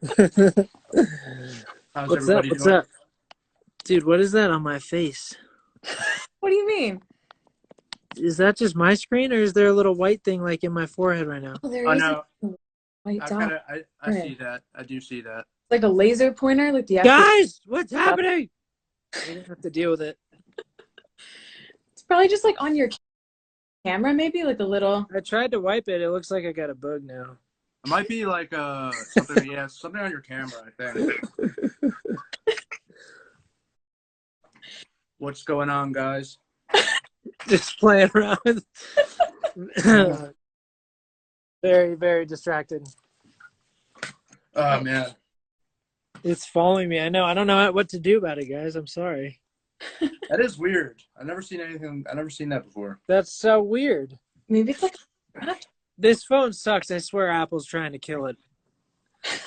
How's What's up? everybody What's doing? up? Dude, what is that on my face? What do you mean? Is that just my screen, or is there a little white thing like in my forehead right now? Oh, there Oh is no, a white I dot. kind of I see that. I do see that. Like a laser pointer, like the Guys, what's happening? We didn't have to deal with it. It's probably just like on your camera, maybe like a little. I tried to wipe it. It looks like I got a bug now. It might be like something. Yeah, something on your camera. I think. What's going on, guys? Just playing around with. Very, very distracted. Oh man, It's following me. I know. I don't know what to do about it, guys. I'm sorry. that is weird. I've never seen anything. I've never seen that before. That's so weird. Maybe it's like. This phone sucks. I swear Apple's trying to kill it.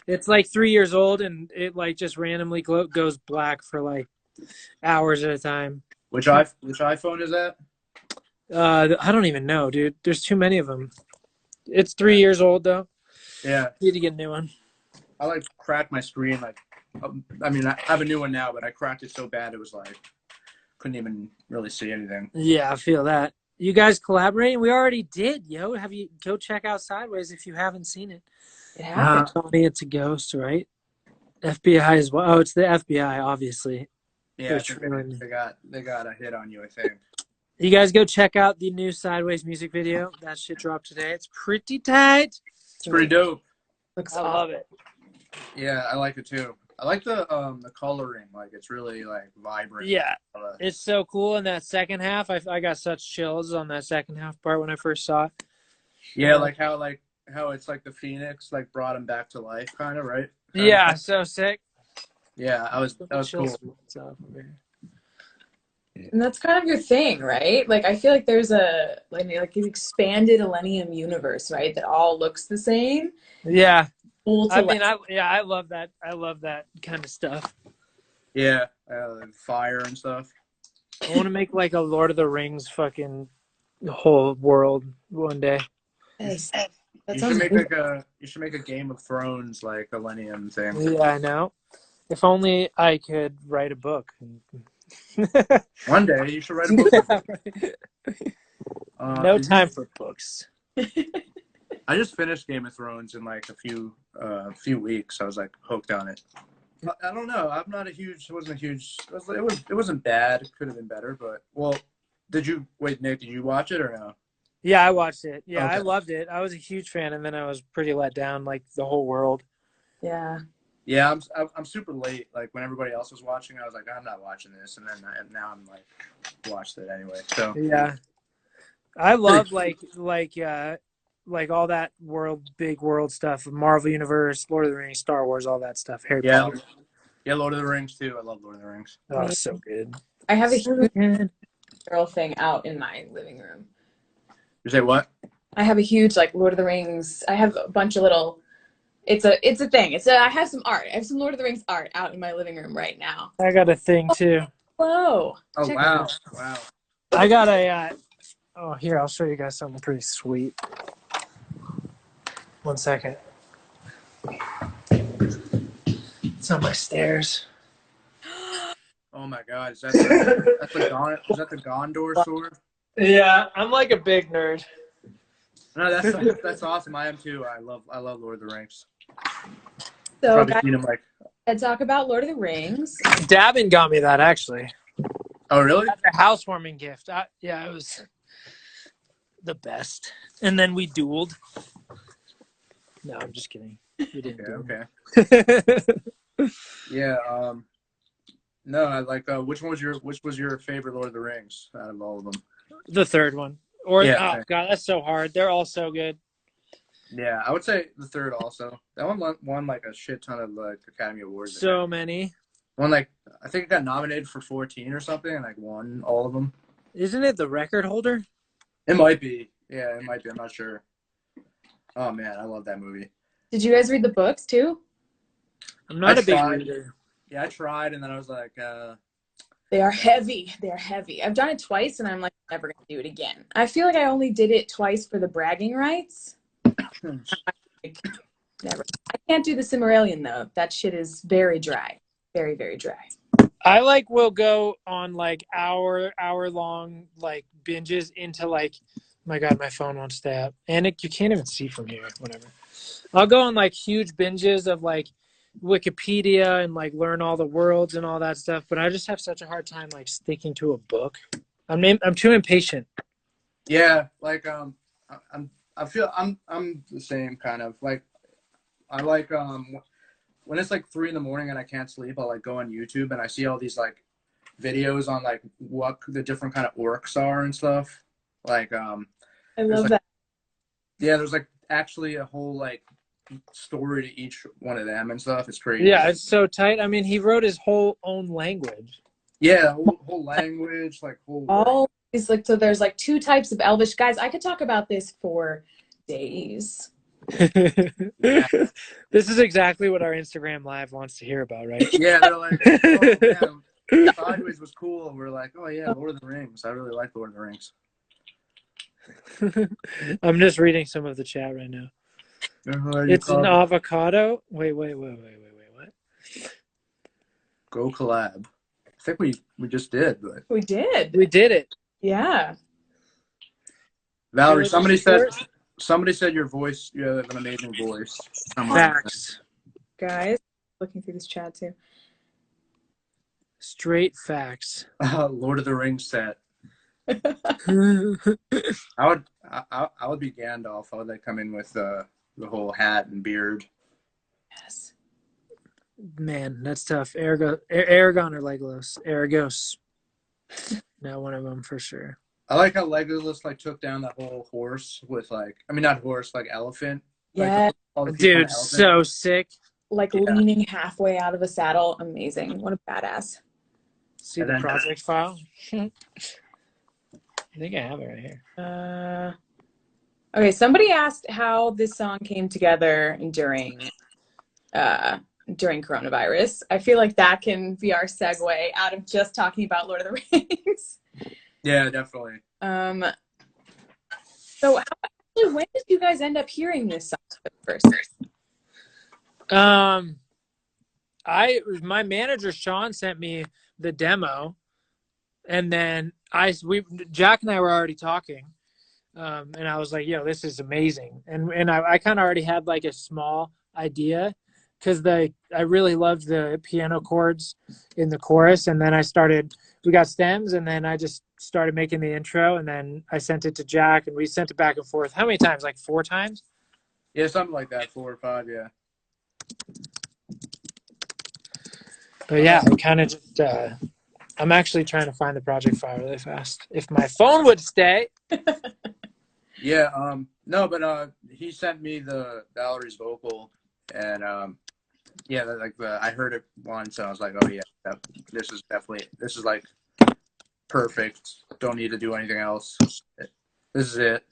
It's like 3 years old, and it like just randomly goes black for like hours at a time. Which iPhone is that? I don't even know, dude. There's too many of them. It's 3 years old though. Yeah, Need to get a new one. I like cracked my screen. Like, I mean, I have a new one now, but I cracked it so bad it was like couldn't even really see anything. Yeah, I feel that. You guys collaborating? We already did, yo. Have you go check out Sideways if you haven't seen it? It happened. Tony, it's a ghost, right? FBI as well. Oh, it's the FBI, obviously. Yeah, I think they got a hit on you. I think. You guys go check out the new Sideways music video. That shit dropped today. It's pretty tight. It's pretty dope. Looks I love it. Yeah, I like it too. I like the coloring. Like it's really like vibrant. Yeah, it's so cool. In that second half, I got such chills on that second half part when I first saw it. Yeah, like how it's like the Phoenix like brought him back to life, kind of, right? Yeah, so sick. Yeah, that was cool. And that's kind of your thing, right? Like I feel like there's a like an expanded ILLENIUM universe, right? That all looks the same. Yeah. I mean, I love that. I love that kind of stuff. Yeah, fire and stuff. I want to make like a Lord of the Rings fucking whole world one day. Yes. You should make a Game of Thrones like ILLENIUM thing. Yeah, I know. If only I could write a book. One day you should write a book. Yeah, right. No time for books. I just finished Game of Thrones in like a few weeks. I was like hooked on it. I don't know. I'm not a huge. It wasn't a huge. It wasn't bad. It could have been better, but well. Nick? Did you watch it or no? Yeah, I watched it. Yeah, Okay. I loved it. I was a huge fan, and then I was pretty let down, like the whole world. Yeah. Yeah, I'm super late. Like when everybody else was watching, I was like, I'm not watching this, and then now I'm like, watched it anyway. So yeah, I love like all that big world stuff, Marvel Universe, Lord of the Rings, Star Wars, all that stuff. Harry Potter. Yeah, Lord of the Rings too. I love Lord of the Rings. Oh, so good. I have a huge girl thing out in my living room. You say what? I have a huge like Lord of the Rings. I have a bunch of little. It's a thing. I have some art. I have some Lord of the Rings art out in my living room right now. I got a thing too. Hello. Oh Check wow, wow. I got a. Oh, here, I'll show you guys something pretty sweet. 1 second. It's on my stairs. Oh my God, is that the Gondor sword? Yeah, I'm like a big nerd. No, that's awesome. I am too. I love Lord of the Rings. So Probably guys, seen him like. let's talk about Lord of the Rings. Davin got me that actually. Oh really? That's a housewarming gift. Yeah, it was the best. And then we dueled. No, I'm just kidding. We didn't. Okay. Yeah. No, I like. Which was your favorite Lord of the Rings out of all of them? The third one. Or yeah, oh god, that's so hard. They're all so good. Yeah, I would say the third also. That one won like a shit ton of like Academy Awards. So many. One like I think it got nominated for 14 or something, and like won all of them. Isn't it the record holder? It might be. Yeah, it might be. I'm not sure. Oh man, I love that movie. Did you guys read the books too? I'm not a big reader. Yeah, I tried, and then I was like, They are heavy. They're heavy. I've done it twice, and I'm like, never gonna do it again. I feel like I only did it twice for the bragging rights. Never. I can't do the Cimmerillion though. That shit is very dry. Very, very dry. I like will go on like hour long like binges into like, my God, my phone won't stay up. And you can't even see from here. Whatever. I'll go on like huge binges of like Wikipedia and like learn all the worlds and all that stuff. But I just have such a hard time like sticking to a book. I'm too impatient. Yeah, like I feel I'm the same kind of like I like when it's like 3 a.m. and I can't sleep, I'll like go on YouTube and I see all these like videos on like what the different kind of orcs are and stuff. Like I love like, that. yeah, there's like actually a whole like story to each one of them and stuff. It's crazy. Yeah, it's so tight. I mean, he wrote his whole own language. Yeah, whole language, like whole All these like, so there's like 2 types of Elvish. Guys, I could talk about this for days. This is exactly what our Instagram live wants to hear about, right? Yeah, they're like, oh man, Sideways was cool. We're like, oh yeah, Lord of the Rings. I really like Lord of the Rings. I'm just reading some of the chat right now. It's an avocado. Wait, what? Go collab. I think we just did, but We did. We did it. Yeah. Valerie, somebody said your voice, you have an amazing voice. Facts. Guys, looking through this chat too. Straight facts. Lord of the Rings set. I would be Gandalf. I would like come in with the whole hat and beard. Yes. Man, that's tough. Aragon or Legolas? Aragos. Not one of them for sure. I like how Legolas like took down that whole horse with like, I mean not horse, like elephant. Yeah. Like, dude, so sick. Like leaning halfway out of a saddle. Amazing. What a badass. See the project file? I think I have it right here. Okay, somebody asked how this song came together during coronavirus. I feel like that can be our segue out of just talking about Lord of the Rings. Yeah, definitely. So when did you guys end up hearing this song first? My manager Sean sent me the demo, and then Jack and I were already talking, and I was like, "Yo, this is amazing," and I kind of already had like a small idea because I really loved the piano chords in the chorus, and then we got stems, and then I just started making the intro, and then I sent it to Jack, and we sent it back and forth. How many times? Like 4 times? Yeah, something like that. 4 or 5, yeah. But yeah, I kind of just, I'm actually trying to find the project file really fast. If my phone would stay. Yeah, no, but he sent me the Valerie's vocal, and yeah, I heard it once, and I was like, oh yeah, this is like perfect. Don't need to do anything else. This is it.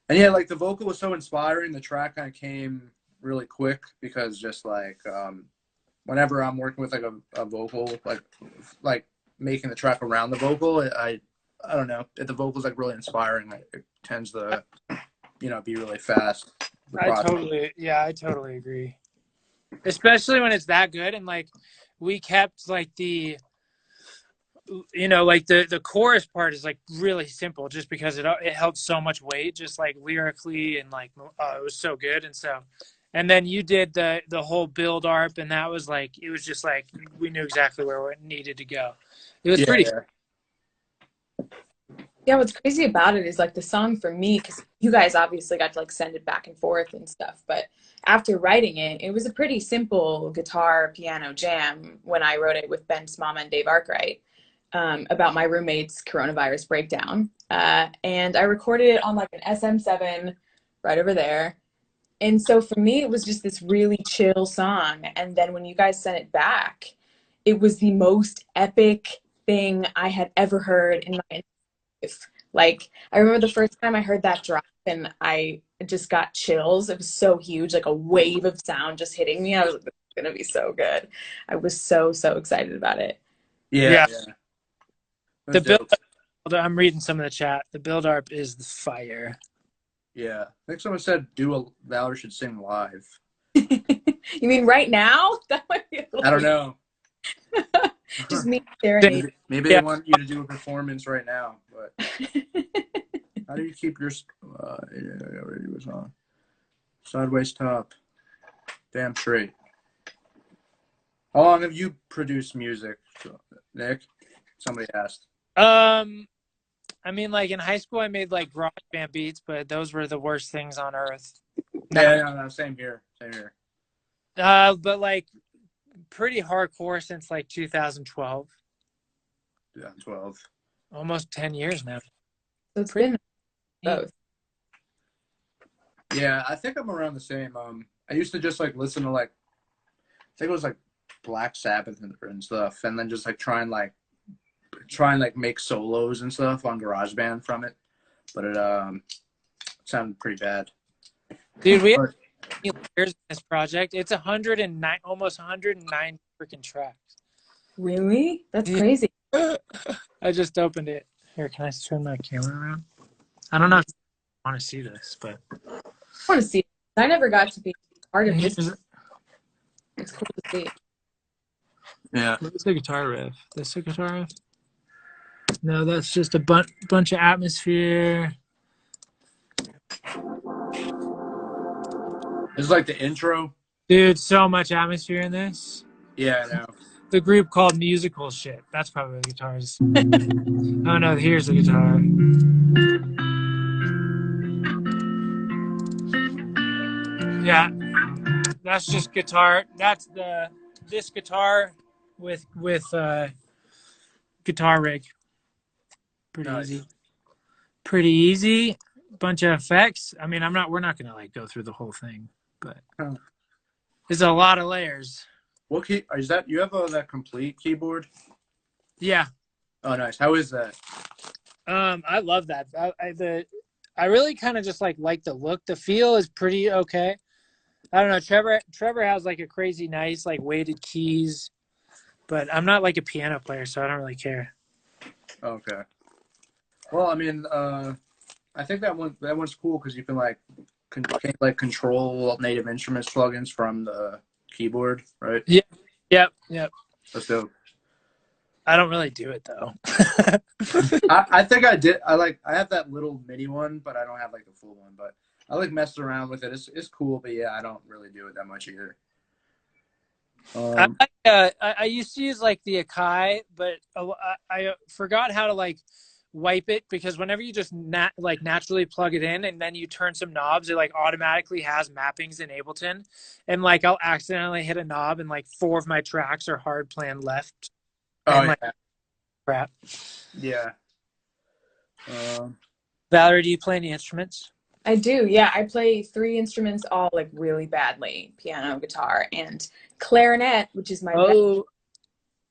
And yeah, like the vocal was so inspiring. The track kind of came really quick because just like whenever I'm working with like a vocal, like making the track around the vocal, I don't know, if the vocal's like really inspiring, it tends to be really fast. I totally agree. Especially when it's that good, and like we kept like the the chorus part is like really simple just because it held so much weight just like lyrically, and like it was so good. And then you did the whole build arp, and that was like, it was just like we knew exactly where it needed to go. It was pretty. Yeah, what's crazy about it is like the song for me, because you guys obviously got to like send it back and forth and stuff, but after writing it, it was a pretty simple guitar piano jam when I wrote it with Ben Smama and Dave Arkwright about my roommate's coronavirus breakdown. And I recorded it on like an SM7 right over there. And so for me, it was just this really chill song. And then when you guys sent it back, it was the most epic thing I had ever heard in my life. Like, I remember the first time I heard that drop and I just got chills. It was so huge, like a wave of sound just hitting me. I was like, this is going to be so good. I was so excited about it. Yeah. The build, I'm reading some of the chat. The build arp is the fire. Yeah, I think someone said Valerie should sing live. You mean right now? That might be I don't know. just me serenade. Maybe they want you to do a performance right now. But how do you keep your already was on sideways top? Damn straight. How long have you produced music, Nick? Somebody asked. I mean, like in high school, I made like rock band beats, but those were the worst things on earth. Yeah, no, same here. Same here. But like pretty hardcore since like 2012. Yeah, 12. Almost 10 years now. So it's been both. Yeah, I think I'm around the same. I used to just like listen to like, I think it was like Black Sabbath and stuff, and then just like try and make solos and stuff on GarageBand from it, but it sounded pretty bad. Dude, we have layers in this project. It's 109, almost 109 freaking tracks. Really? That's crazy. I just opened it. Here, can I turn my camera around? I don't know if you want to see this, but I want to see it. I never got to be part of this. It's cool to see. Yeah. What's the guitar riff? This the guitar riff? No, that's just a bunch of atmosphere. It's like the intro. Dude, so much atmosphere in this. Yeah, I know. The group called Musical Shit. That's probably the guitars. Oh no, here's the guitar. Yeah, that's just guitar. That's this guitar with guitar rig. Pretty Nice. easy. Pretty easy. Bunch of effects. I mean, we're not gonna like go through the whole thing, but there's a lot of layers. What key is that? You have that complete keyboard? Yeah. Oh, nice. How is that? I love that. I really kind of just like the look. The feel is pretty okay. I don't know. Trevor has like a crazy nice like weighted keys, but I'm not like a piano player, so I don't really care. Okay. Well, I mean, I think that one's cool because you can like control Native Instruments plugins from the keyboard, right? Yeah. Yep. That's dope. I don't really do it though. I think I did. I have that little mini one, but I don't have like the full one. But I like messing around with it. It's cool, but yeah, I don't really do it that much either. I used to use like the Akai, but I forgot how to like wipe it because whenever you just naturally plug it in and then you turn some knobs, it like automatically has mappings in Ableton, and like I'll accidentally hit a knob and like 4 of my tracks are hard plan left. Oh and, yeah. Crap. Yeah. Valerie, do you play any instruments? I do. Yeah, I play 3 instruments all like really badly: piano, guitar, and clarinet, which is my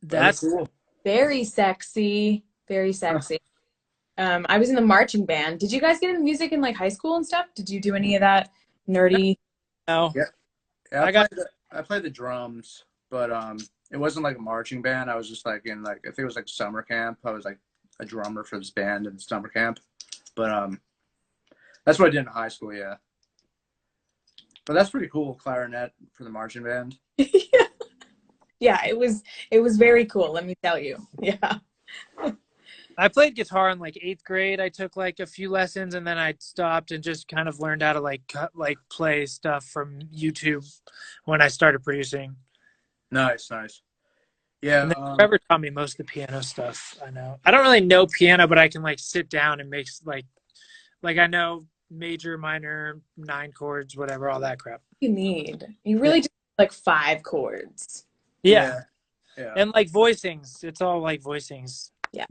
that's cool. Very sexy. Very sexy. I was in the marching band. Did you guys get into music in like high school and stuff? Did you do any of that nerdy? No. Yeah, I played the drums, but it wasn't like a marching band. I was just like in like I think it was like summer camp. I was like a drummer for this band in summer camp, but that's what I did in high school. Yeah, but that's pretty cool. Clarinet for the marching band. Yeah, it was very cool. Let me tell you. Yeah. I played guitar in like 8th grade. I took like a few lessons and then I stopped and just kind of learned how to like play stuff from YouTube when I started producing. Nice. Yeah. And then Trevor taught me most of the piano stuff. I know. I don't really know piano, but I can like sit down and make like I know major, minor, 9 chords, whatever, all that crap. You really just like 5 chords. Yeah. And like voicings. It's all like voicings. Yeah.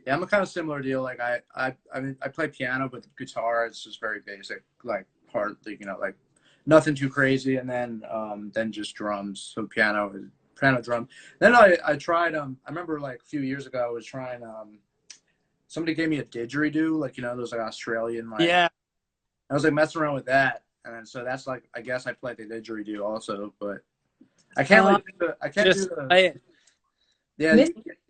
Yeah, I'm a kind of similar deal. Like I mean, I play piano, but guitar it's just very basic, like hard, like nothing too crazy. And then just drums. So piano, drum. Then I tried. I remember like a few years ago, I was trying. Somebody gave me a didgeridoo, like those like Australian like. Yeah. I was like messing around with that, and so that's like I guess I play the didgeridoo also, but I can't play it. Yeah,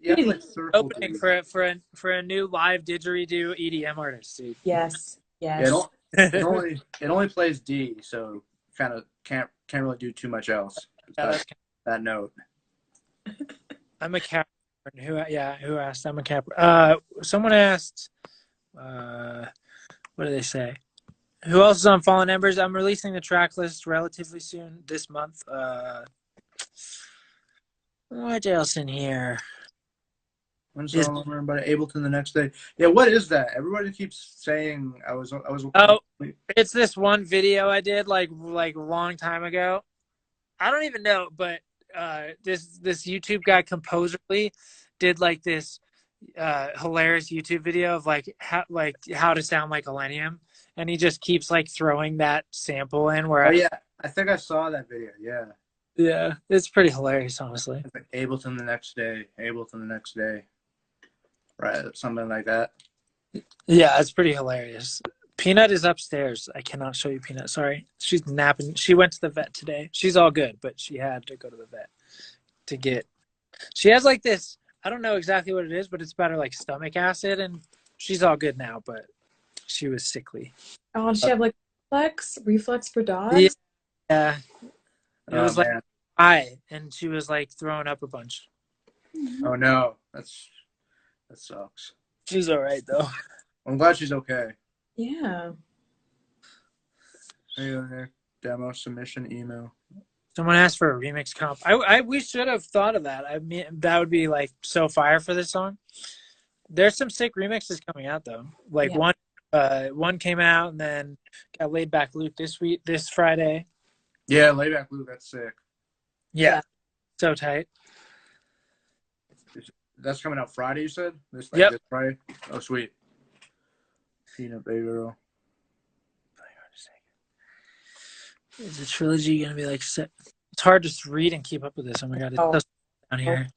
you have like opening for a new live didgeridoo EDM artist. Dude. Yes. Yeah, it only plays D, so kind of can't really do too much else. Yeah, That note. I'm a Capricorn. Who asked? I'm a Capricorn. Someone asked, what do they say? Who else is on Fallen Embers? I'm releasing the track list relatively soon this month. What else in here? One song, everybody Ableton the next day. Yeah, what is that? Everybody keeps saying I was. Oh, it's this one video I did like a long time ago. I don't even know, but this YouTube guy Composerly did like this hilarious YouTube video of like how to sound like ILLENIUM, and he just keeps like throwing that sample in where. Oh yeah, I think I saw that video. Yeah, it's pretty hilarious, honestly. Like Ableton the next day. Ableton the next day. Right, something like that. Yeah, it's pretty hilarious. Peanut is upstairs. I cannot show you Peanut. Sorry. She's napping. She went to the vet today. She's all good, but she had to go to the vet to get. She has like this. I don't know exactly what it is, but it's about her like stomach acid, and she's all good now, but she was sickly. Oh, does she have like reflux for dogs? Yeah. It was like and she was like throwing up a bunch. Oh no, that sucks. She's all right though. I'm glad she's okay. Yeah. Demo submission email. Someone asked for a remix comp. We should have thought of that. I mean, that would be like so fire for this song. There's some sick remixes coming out though. Like one came out and then got Laid Back Luke this Friday. Yeah, Laid Back Luke, that's sick. Yeah. So tight. That's coming out Friday, you said? This Friday? Oh, sweet. Peanut Baby Girl. Is the trilogy going to be like set? It's hard to read and keep up with this. Oh my God. It's down here.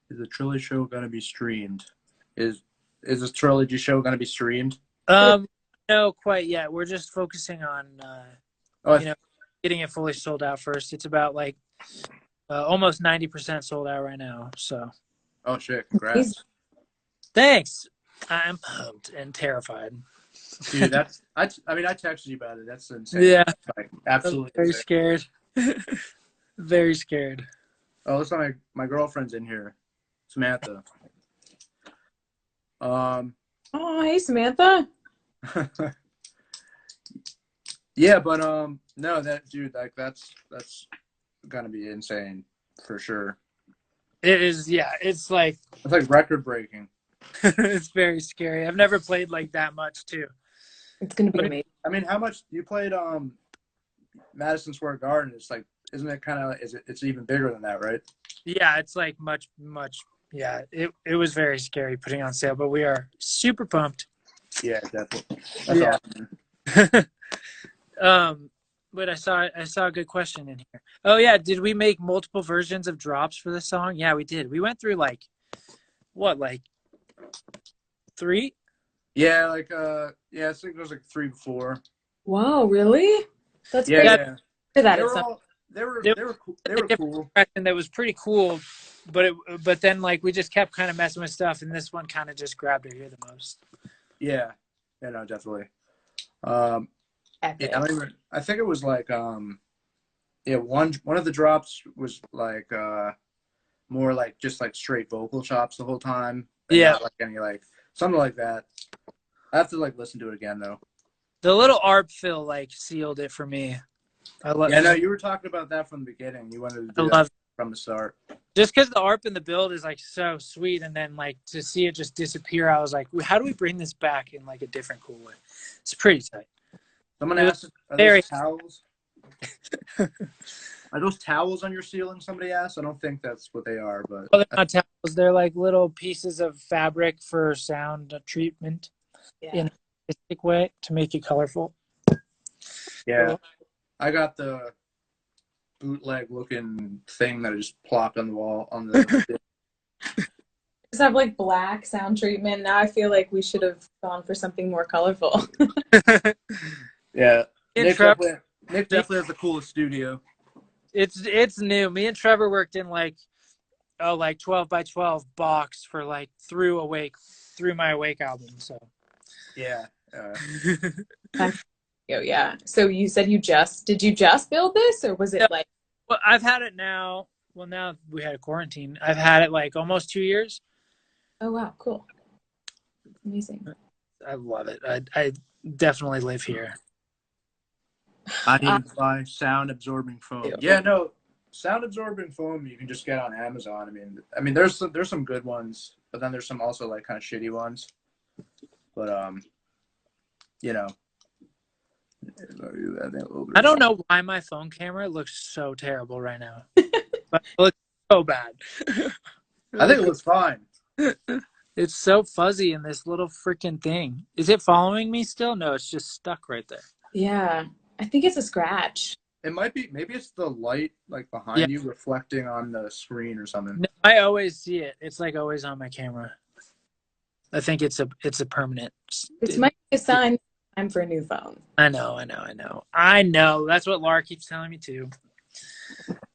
Is the trilogy show going to be streamed? Is this trilogy show going to be streamed? No, quite yet. We're just focusing on, getting it fully sold out first. It's about like almost 90% sold out right now. So. Oh shit! Congrats. Thanks. I'm pumped and terrified. Dude, I texted you about it. That's insane. Yeah. Like, absolutely. Very scared. Very scared. Oh, looks like my girlfriend's in here, Samantha. Oh, hey Samantha. Yeah, but no, that dude, like that's gonna be insane for sure. It is, yeah. It's like record breaking. It's very scary. I've never played like that much too. It's gonna be amazing. I mean, how much you played Madison Square Garden? It's like, isn't it kind of? It's even bigger than that, right? Yeah, it's like much. Yeah, it was very scary putting on sale, but we are super pumped. Yeah, definitely. That's awesome. But I saw a good question in here. Oh yeah, did we make multiple versions of drops for this song? Yeah, we did. We went through like 3? Yeah, like I think it was like 3 to 4. Wow, really? That's great. Yeah. They were cool. And that was pretty cool, but then like we just kept kind of messing with stuff, and this one kind of just grabbed her ear the most. Yeah, no, definitely. Epic. Yeah, I think it was like one of the drops was like more like just like straight vocal chops the whole time. Yeah, not like any like something like that. I have to like listen to it again though. The little ARP fill like sealed it for me. I love. Yeah, no, you were talking about that from the beginning. You wanted to do that from the start. Just because the ARP in the build is like so sweet, and then like to see it just disappear, I was like, how do we bring this back in like a different cool way? It's pretty tight. Someone asked, are those towels? Are those towels on your ceiling? Somebody asked. I don't think that's what they are, but they're not towels. They're like little pieces of fabric for sound treatment in a artistic way to make it colorful. Yeah, I got the bootleg looking thing that I just plopped on the wall on the. Just have like black sound treatment. Now I feel like we should have gone for something more colorful. Yeah, Nick definitely has the coolest studio. It's new. Me and Trevor worked in like like 12 by 12 box for like through my Awake album. So Yeah. Yeah. So you said did you just build this, or was it like? Well, I've had it now. Well, now we had a quarantine. I've had it like almost 2 years. Oh wow, cool. Amazing. I love it. I definitely live here. I need to buy sound absorbing foam. Yeah, no, sound absorbing foam you can just get on Amazon. I mean, there's some good ones, but then there's some also like kind of shitty ones. But you know, I don't know why my phone camera looks so terrible right now. But it looks so bad. I think it looks fine. It's so fuzzy in this little freaking thing. Is it following me still? No, it's just stuck right there. Yeah, I think it's a scratch. It might be. Maybe it's the light like behind you reflecting on the screen or something. No, I always see it. It's like always on my camera. I think it's a permanent. It might be a sign time for a new phone. I know. That's what Laura keeps telling me too.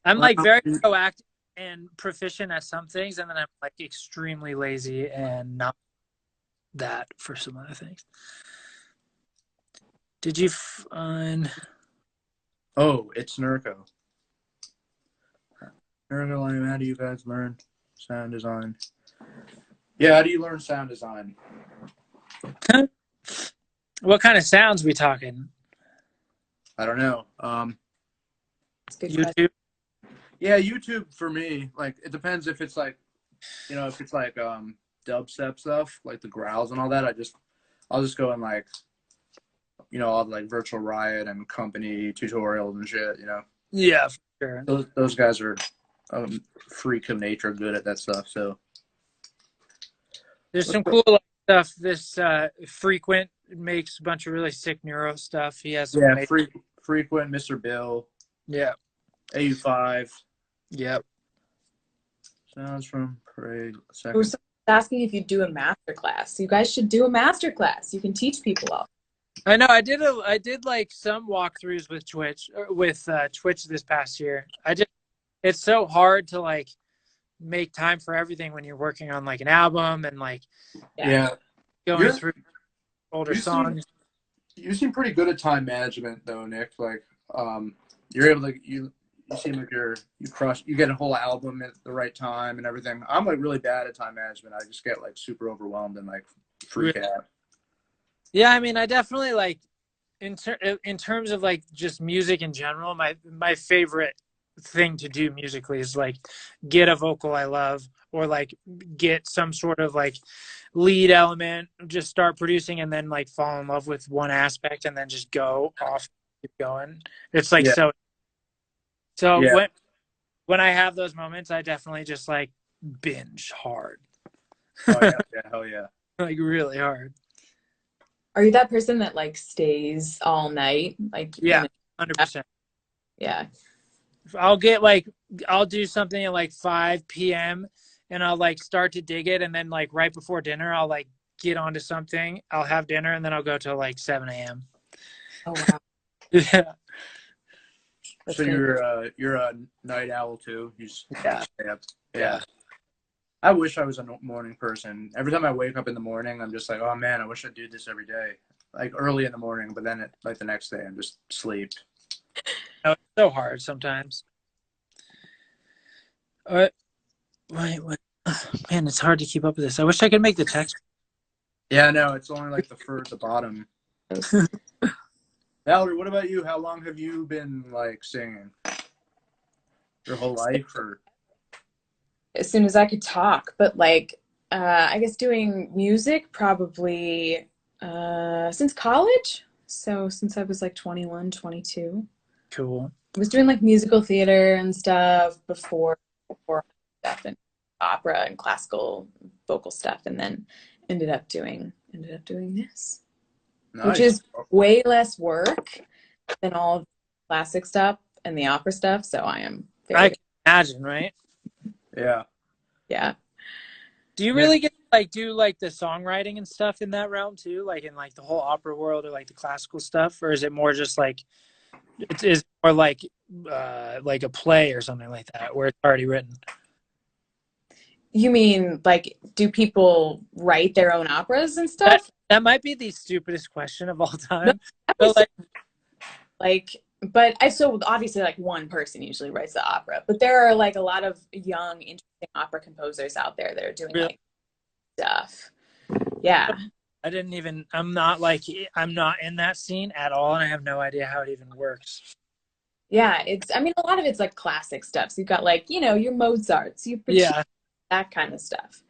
I'm like very proactive and proficient at some things, and then I'm like extremely lazy and not that for some other things. Did you find? Oh, it's Nurko. Nurko, how do you guys learn sound design? Yeah, how do you learn sound design? What kind of sounds we talking? I don't know. YouTube. Yeah, YouTube for me. Like it depends if it's like, if it's like dubstep stuff, like the growls and all that. I'll just go in like, all the like Virtual Riot and Company tutorials and shit. Yeah, for sure. Those guys are freak of nature, good at that stuff. So there's some cool stuff. This Frequent makes a bunch of really sick neuro stuff. He has some Frequent, Mr. Bill. Yeah. AU5. Yep. Sounds from Parade. Someone's asking if you do a master class. You guys should do a master class. You can teach people all. I know. I did like some walkthroughs with Twitch this past year. It's so hard to like make time for everything when you're working on like an album and like going through older songs. You seem pretty good at time management though, Nick. Like you're able to you seem like you get a whole album at the right time and everything. I'm like really bad at time management. I just get like super overwhelmed and like freak out. Yeah, I mean, I definitely like in terms of like just music in general, my favorite thing to do musically is like get a vocal I love or like get some sort of like lead element, just start producing and then like fall in love with one aspect and then just go off, keep going. It's like when I have those moments, I definitely just like binge hard. Oh yeah, hell yeah. Like really hard. Are you that person that like stays all night? Like 100%. Yeah. I'll do something at like 5 p.m. and I'll like start to dig it, and then like right before dinner I'll like get onto something. I'll have dinner and then I'll go till like 7 a.m. Oh wow. Yeah. So you're a night owl too. You just stay up. Yeah. I wish I was a morning person. Every time I wake up in the morning, I'm just like, oh man, I wish I'd do this every day. Like early in the morning, but then like the next day, I'm just sleep. No, it's so hard sometimes. Wait. Man, it's hard to keep up with this. I wish I could make the text. Yeah, no, it's only like the bottom. Valerie, what about you? How long have you been like singing? Your whole life, or? As soon as I could talk, but like I guess doing music probably since college. So since I was like 21, 22. Cool. I was doing like musical theater and stuff before stuff and opera and classical vocal stuff, and then ended up doing this. Nice. Which is way less work than all of the classic stuff and the opera stuff. So I am I can imagine, right? Yeah. Yeah. Do you really get to like do like the songwriting and stuff in that realm too? Like in like the whole opera world or like the classical stuff? Or is it more just like it is more like a play or something like that where it's already written? You mean like, do people write their own operas and That stuff? that might be the stupidest question of all No, time. that But was like, but I so obviously like one person usually writes the opera, but there are like a lot of young, interesting opera composers out there that are doing really, like stuff. Yeah. I didn't even. I'm not like I'm not in that scene at all, and I have no idea how it even works. Yeah, I mean, a lot of it's like classic stuff. So you've got like, your Mozarts, you've Yeah, that kind of stuff.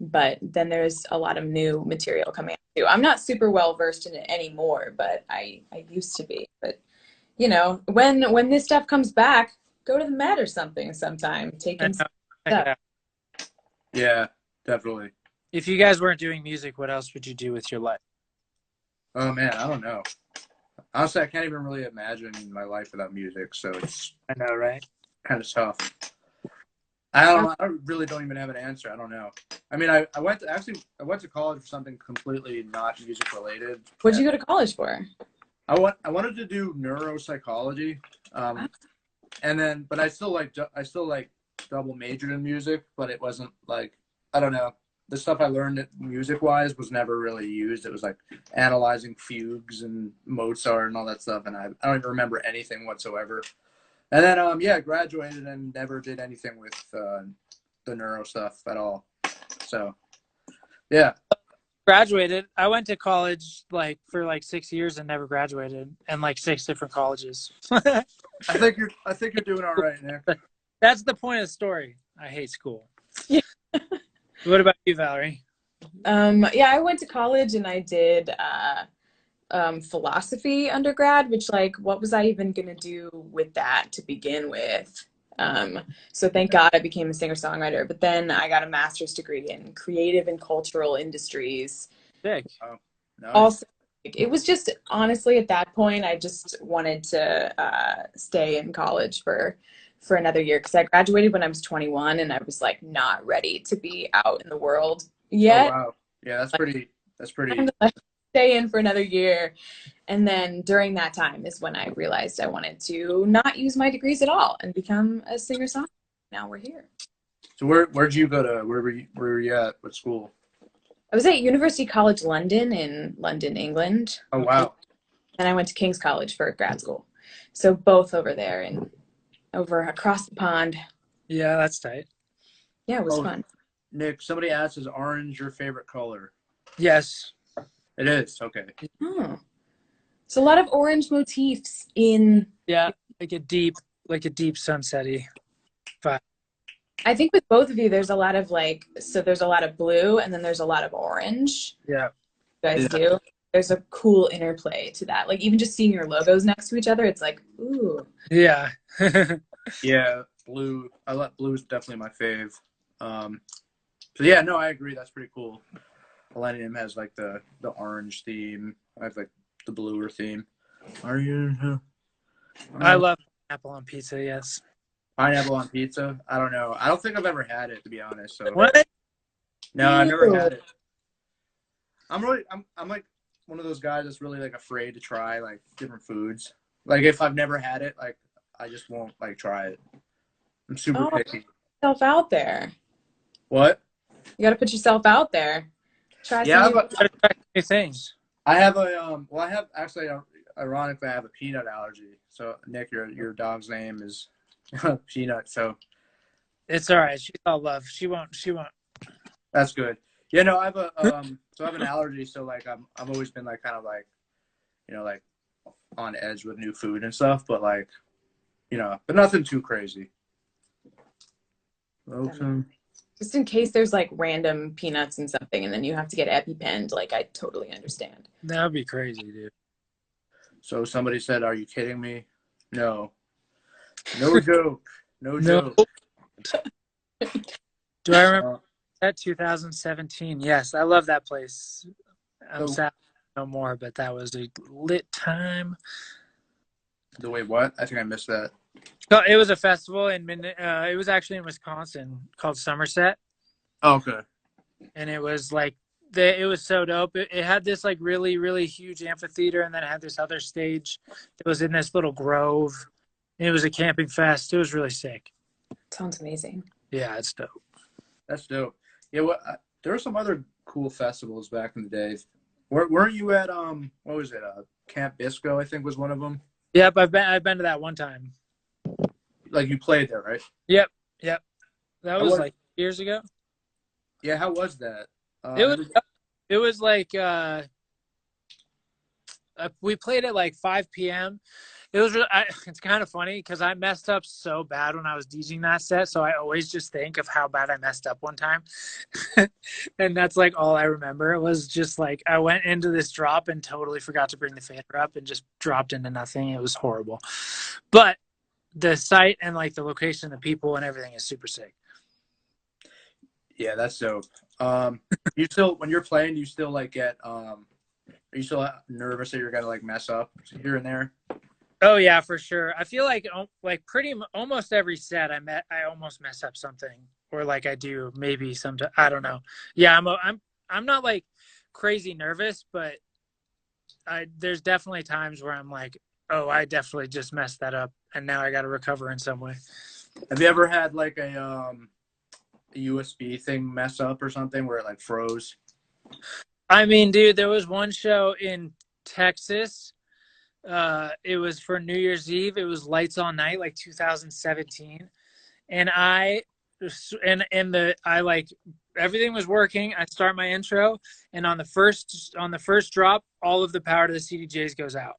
But then there's a lot of new material coming out too. I'm not super well versed in it anymore, but I used to be. But when this stuff comes back, go to the Met or something sometime. Take I in know. some Check it stuff. out. Yeah, definitely. If you guys weren't doing music, what else would you do with your life? Oh man, I don't know. Honestly, I can't even really imagine my life without music, so it's I know, right? kind of tough. I really don't even have an answer. I don't know. I mean, I went to college for something completely not music related. What'd you go to college for? I wanted to do neuropsychology, and then but I still like double majored in music, but it wasn't like, I don't know, the stuff I learned music wise was never really used. It was like analyzing fugues and Mozart and all that stuff, and I don't even remember anything whatsoever. And then yeah, graduated and never did anything with the neuro stuff at all. So yeah. Graduated. I went to college for 6 years and never graduated, and like 6 different colleges. I think you're doing all right, Nick. That's the point of the story. I hate school. Yeah. What about you, Valerie? Yeah, I went to college and I did philosophy undergrad, which like, what was I even gonna do with that to begin with? So thank God I became a singer-songwriter, but then I got a master's degree in creative and cultural industries. Sick. Oh, nice. Also, it was just honestly at that point, I just wanted to stay in college for another year because I graduated when I was 21 and I was like not ready to be out in the world yet. Oh wow. Yeah, that's pretty. I'm gonna stay in for another year. And then during that time is when I realized I wanted to not use my degrees at all and become a singer-songwriter. Now we're here. So where'd you go to? Where were you at? What school? I was at University College London in London, England. Oh wow. And I went to King's College for grad school. So both over there and over across the pond. Yeah, that's tight. Yeah, it was fun. Nick, somebody asked, is orange your favorite color? Yes. It is. Okay. Oh. So a lot of orange motifs in. Yeah, like a deep sunsetty vibe. I think with both of you, there's a lot of there's a lot of blue and then there's a lot of orange. Yeah. You guys do. There's a cool interplay to that. Like even just seeing your logos next to each other, it's like, ooh. Yeah. Yeah, blue. Blue is definitely my fave. So yeah, no, I agree. That's pretty cool. ILLENIUM has like the orange theme. I have like the bluer theme. Are you? I love pineapple on pizza. Yes. Pineapple on pizza? I don't know. I don't think I've ever had it, to be honest. So What? no, I've never had it. I'm like one of those guys that's really like afraid to try like different foods. Like if I've never had it, like I just won't like try it. I'm super picky. Put yourself out there. What? You got to put yourself out there. Try some New things. I have a well, I have actually ironically I have a peanut allergy. So Nick, your dog's name is Peanut. So It's all right. She's all love. She won't. that's good. Yeah, no, I have a so I have an allergy. So like I've always been like kind of like, like on edge with new food and stuff. But like, but nothing too crazy. Okay. just in case there's like random peanuts in something and then you have to get EpiPenned. Like I totally understand. That would be crazy, dude. So somebody said, "Are you kidding me?" No. No joke. No joke. Do I remember that 2017? Yes, I love that place. I'm sad no more, but that was a lit time. Wait, what? I think I missed that. It was a festival it was actually in Wisconsin called Somerset. Oh, okay. And it was like it was so dope. It had this like really, really huge amphitheater, and then it had this other stage. It was in this little grove. And it was a camping fest. It was really sick. Sounds amazing. Yeah, it's dope. That's dope. Yeah, there were some other cool festivals back in the day. Weren't you at what was it? Camp Bisco, I think was one of them. Yep, I've been to that one time. Like you played there, right? Yep. That was like years ago. Yeah, how was that? It was like we played at like 5 p.m. It's kind of funny because I messed up so bad when I was DJing that set, so I always just think of how bad I messed up one time. And that's like all I remember. It was just like I went into this drop and totally forgot to bring the fader up and just dropped into nothing. It was horrible. But the site and like the location, the people and everything is super sick. Yeah, that's dope. You still, when you're playing, you still like get are you still nervous that you're gonna like mess up here and there? Oh yeah, for sure. I feel like almost every set I almost mess up something, or like I do maybe sometimes. I don't know. Yeah, I'm not like crazy nervous, but there's definitely times where I'm like, oh, I definitely just messed that up, and now I got to recover in some way. Have you ever had like a USB thing mess up or something where it like froze? I mean, dude, there was one show in Texas. It was for New Year's Eve. It was Lights All Night, like 2017, and I like everything was working. I start my intro, and on the first drop, all of the power to the CDJs goes out,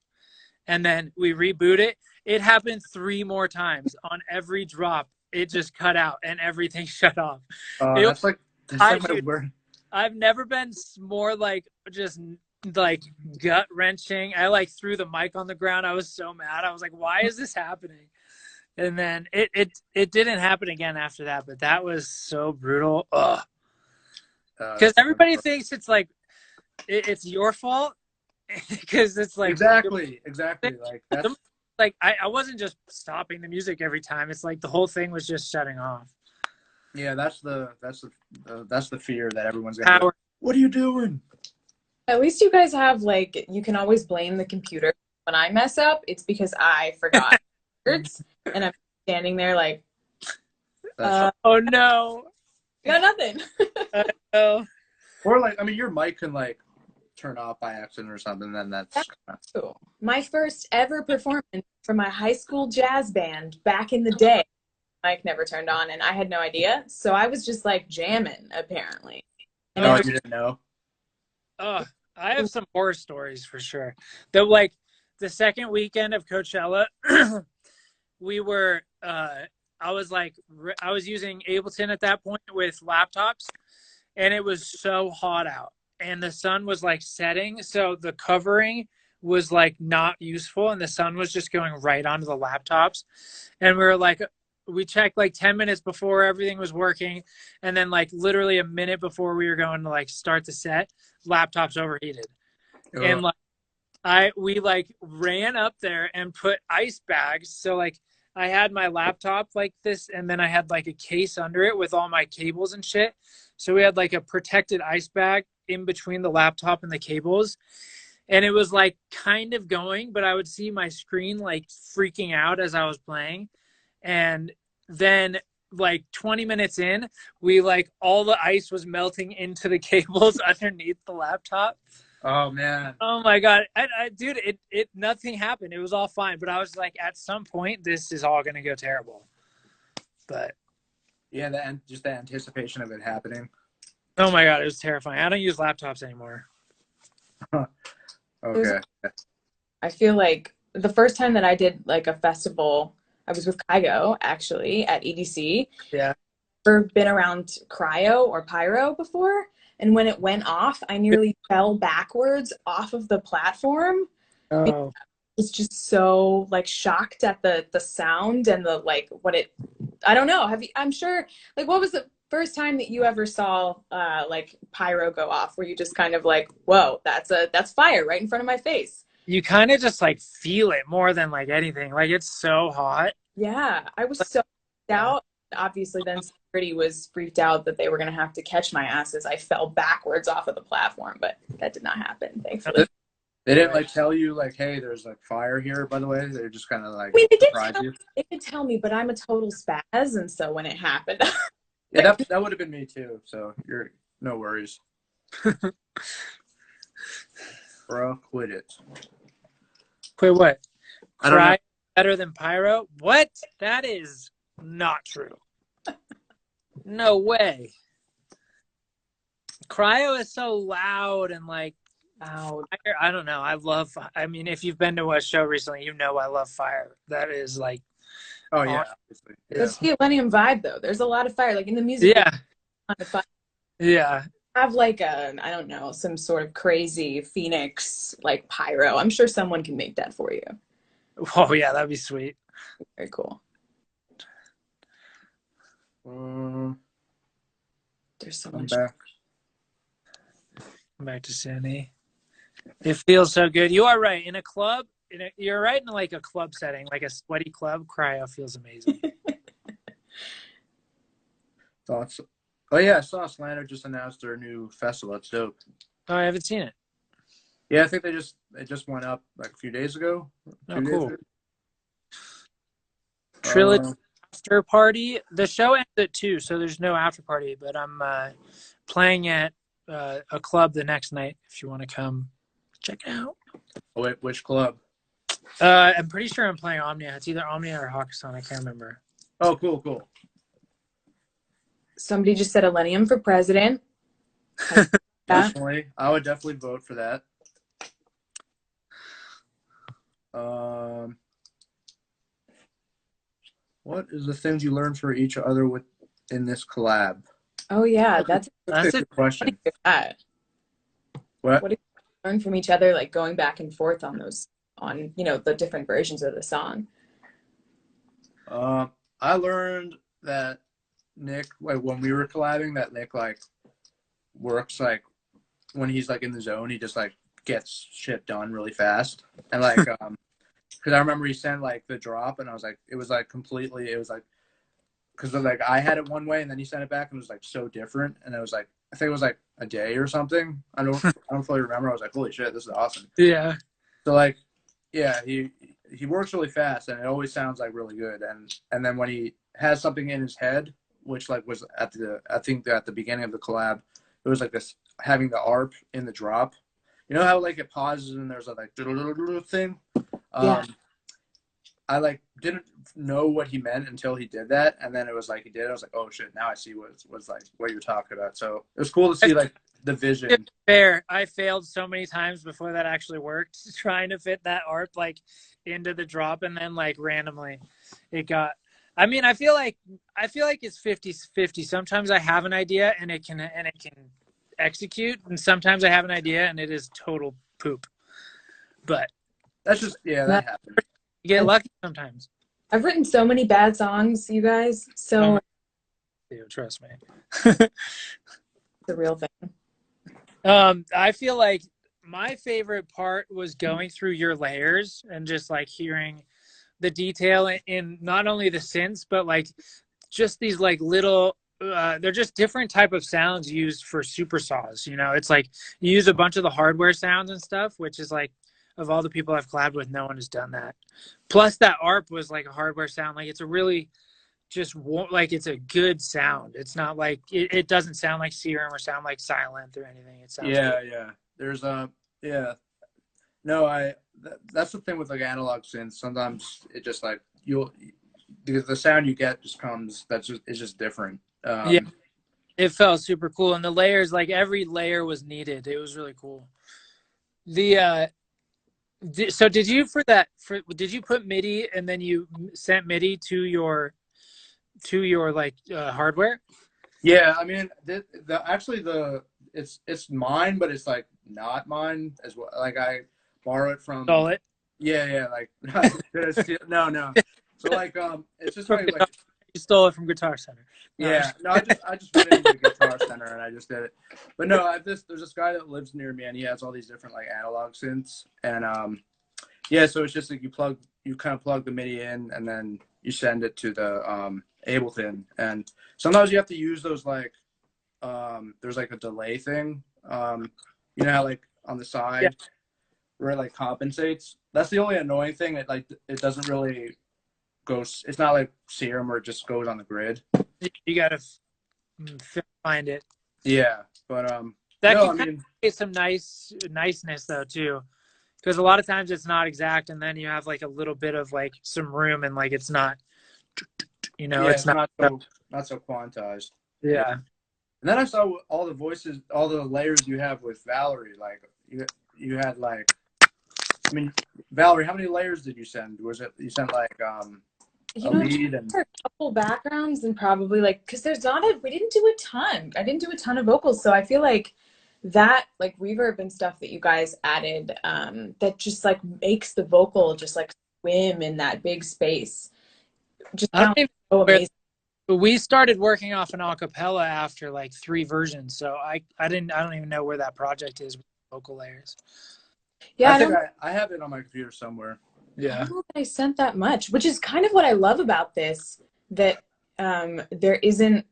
and then we reboot it. It happened 3 more times. On every drop, it just cut out and everything shut off. That's like my word. I've never been more like just like gut wrenching. I like threw the mic on the ground. I was so mad. I was like, why is this happening? And then it didn't happen again after that, but that was so brutal. Ugh. Because everybody thinks it's like it's your fault because it's like exactly like that's like I wasn't just stopping the music every time. It's like the whole thing was just shutting off. Yeah, that's the fear that everyone's gonna go, what are you doing? At least you guys have like you can always blame the computer. When I mess up, it's because I forgot words and I'm standing there like oh no. No, nothing. Oh. Or like I mean your mic can like turn off by accident or something, then that's cool. My first ever performance for my high school jazz band back in the day. Mic never turned on and I had no idea. So I was just like jamming apparently. And you didn't know? Oh, I have some horror stories for sure. The second weekend of Coachella, we were I was using Ableton at that point with laptops, and it was so hot out, and the sun was like setting, so the covering was like not useful, and the sun was just going right onto the laptops, and we checked like 10 minutes before everything was working, and then like literally a minute before we were going to like start the set, laptops overheated. Oh. And like we like ran up there and put ice bags, so like I had my laptop like this, and then I had like a case under it with all my cables and shit. So we had like a protected ice bag in between the laptop and the cables. And it was like kind of going, but I would see my screen like freaking out as I was playing. And then like 20 minutes in, we like all the ice was melting into the cables underneath the laptop. Oh man. Oh my God. Dude, it nothing happened. It was all fine. But I was like, at some point, this is all going to go terrible. But yeah, just the anticipation of it happening. Oh my God. It was terrifying. I don't use laptops anymore. Okay. I feel like the first time that I did like a festival, I was with Kygo actually at EDC. Yeah. Never been around cryo or pyro before. And when it went off, I nearly fell backwards off of the platform. Oh. I was just so like shocked at the sound and the like I don't know. I'm sure like what was the first time that you ever saw like pyro go off where you just kind of like, whoa, that's fire right in front of my face. You kind of just like feel it more than like anything. Like it's so hot. Yeah. I was so out. Obviously then security was freaked out that they were going to have to catch my ass as I fell backwards off of the platform, but that did not happen, thankfully. They didn't like tell you like, hey, there's like fire here, by the way. They're just kind of like I mean, surprise you. they did tell me, but I'm a total spaz, and so when it happened Yeah, that would have been me too. So you're no worries. Bro, quit it. Quit what? I don't know. Cry better than pyro? What? That is not true. No way. Cryo is so loud and like Wow. I don't know. I mean, if you've been to a show recently, you know I love fire. That is like Oh yeah, obviously. Yeah. That's the ILLENIUM vibe, though. There's a lot of fire. Like in the music, yeah. on the fire. Yeah. Have like a, I don't know, some sort of crazy Phoenix like pyro. I'm sure someone can make that for you. Oh yeah, that'd be sweet. Very cool. There's so I'm much. back. Come back to Sandy. It feels so good. You are right. In a club, you're right in like a club setting, like a sweaty club. Cryo feels amazing. Thoughts? Oh yeah, I saw Slander just announced their new festival. It's dope. Oh, I haven't seen it. Yeah, I think it just went up like a few days ago. Oh, cool. Ago. Trilogy after party. The show ends at 2, so there's no after party. But I'm playing at a club the next night. If you want to come, check it out. Oh, wait, which club? I'm pretty sure I'm playing Omnia. It's either Omnia or Hakkasan. I can't remember. Oh, cool. Somebody just said ILLENIUM for president. Definitely, I would definitely vote for that. What is the things you learn for each other in this collab? Oh yeah, that's a good question. What do you learn from each other, like going back and forth on those, on the different versions of the song? I learned that Nick, like when we were collabing, that Nick like works like when he's like in the zone, he just like gets shit done really fast. And like because I remember he sent like the drop and I was like, it was like because like I had it one way and then he sent it back and it was like so different. And it was like, I think it was like a day or something. I don't fully remember. I was like, holy shit, this is awesome. Yeah. So like, yeah, he works really fast and it always sounds like really good. And then when he has something in his head, which like was at the beginning of the collab, it was like this having the ARP in the drop. You know how like it pauses and there's a like thing? Yeah. I like didn't know what he meant until he did that, and then it was like he did it. I was like, oh shit, now I see was like what you're talking about. So it was cool to see like the vision. Fair. I failed so many times before that actually worked, trying to fit that ARP like into the drop, and then like randomly it got. I mean, I feel like it's 50-50. Sometimes I have an idea and it can execute, and sometimes I have an idea and it is total poop. But that's just that happens. You get lucky sometimes. I've written so many bad songs, you guys. So trust me. It's a real thing. I feel like my favorite part was going through your layers and just like hearing the detail in not only the synths, but like just these like little they're just different type of sounds used for super saws. It's like you use a bunch of the hardware sounds and stuff, which is like, of all the people I've collabed with, no one has done that. Plus that ARP was like a hardware sound. Like it's a really just like it's a good sound. It's not like it doesn't sound like Serum or sound like Silent or anything. It sounds good. Yeah. There's no, that's the thing with like analog synths. Sometimes it just like the sound you get just comes. It's just different. Yeah, it felt super cool, and the layers, like every layer was needed. It was really cool. So did you did you put MIDI and then you sent MIDI to your like hardware? Yeah, I mean it's mine, but it's like not mine as well. Like I borrow it from. Stole it? Yeah. Like no. So like it's just like you stole it from Guitar Center. Yeah, no, I just went into the Guitar Center and I just did it. But no, there's this guy that lives near me and he has all these different like analog synths and so it's just like you kind of plug the MIDI in and then you send it to the Ableton, and sometimes you have to use those like there's like a delay thing, you know how like on the side where it like compensates. That's the only annoying thing. It doesn't really go. It's not like Serum where it just goes on the grid. You gotta find it. Yeah, but That no, can kind of create some niceness though too, because a lot of times it's not exact, and then you have like a little bit of like some room, and like it's not, it's not so quantized. Yeah. And then I saw all the voices, all the layers you have with Valerie. Like you had like, I mean, Valerie, how many layers did you send? Was it you sent like a lead and a couple backgrounds and probably like because we didn't do a ton. I didn't do a ton of vocals, so I feel like that like reverb and stuff that you guys added that just like makes the vocal just like swim in that big space. Just sounds so amazing. But we started working off an acapella after like 3 versions, so I don't even know where that project is with vocal layers. Yeah, I think I have it on my computer somewhere. Yeah, I don't know that I sent that much, which is kind of what I love about this, that there isn't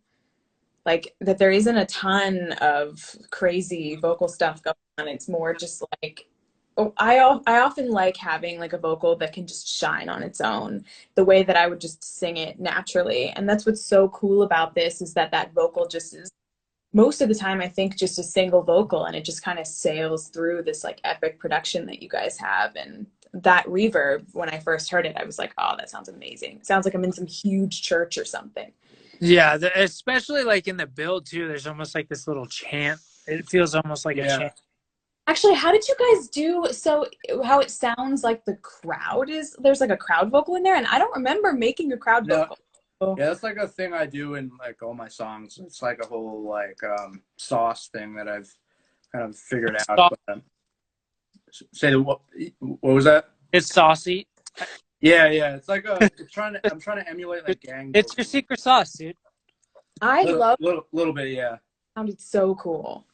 a ton of crazy vocal stuff going on. It's more just like, I often like having like a vocal that can just shine on its own, the way that I would just sing it naturally. And that's what's so cool about this, is that vocal just is most of the time, I think, just a single vocal, and it just kind of sails through this like epic production that you guys have. And that reverb, when I first heard it, I was like, oh, that sounds amazing. It sounds like I'm in some huge church or something. Yeah, especially like in the build too, there's almost like this little chant. It feels almost like a chant. Actually, how did you guys do, so how it sounds like the crowd there's like a crowd vocal in there, and I don't remember making a crowd vocal. Yeah, that's like a thing I do in like all my songs. It's like a whole like sauce thing that I've kind of figured out. But, say what was that? It's saucy. Yeah. It's like I'm trying to emulate like gang. It's your secret sauce, dude. I love little bit, yeah. It sounded so cool.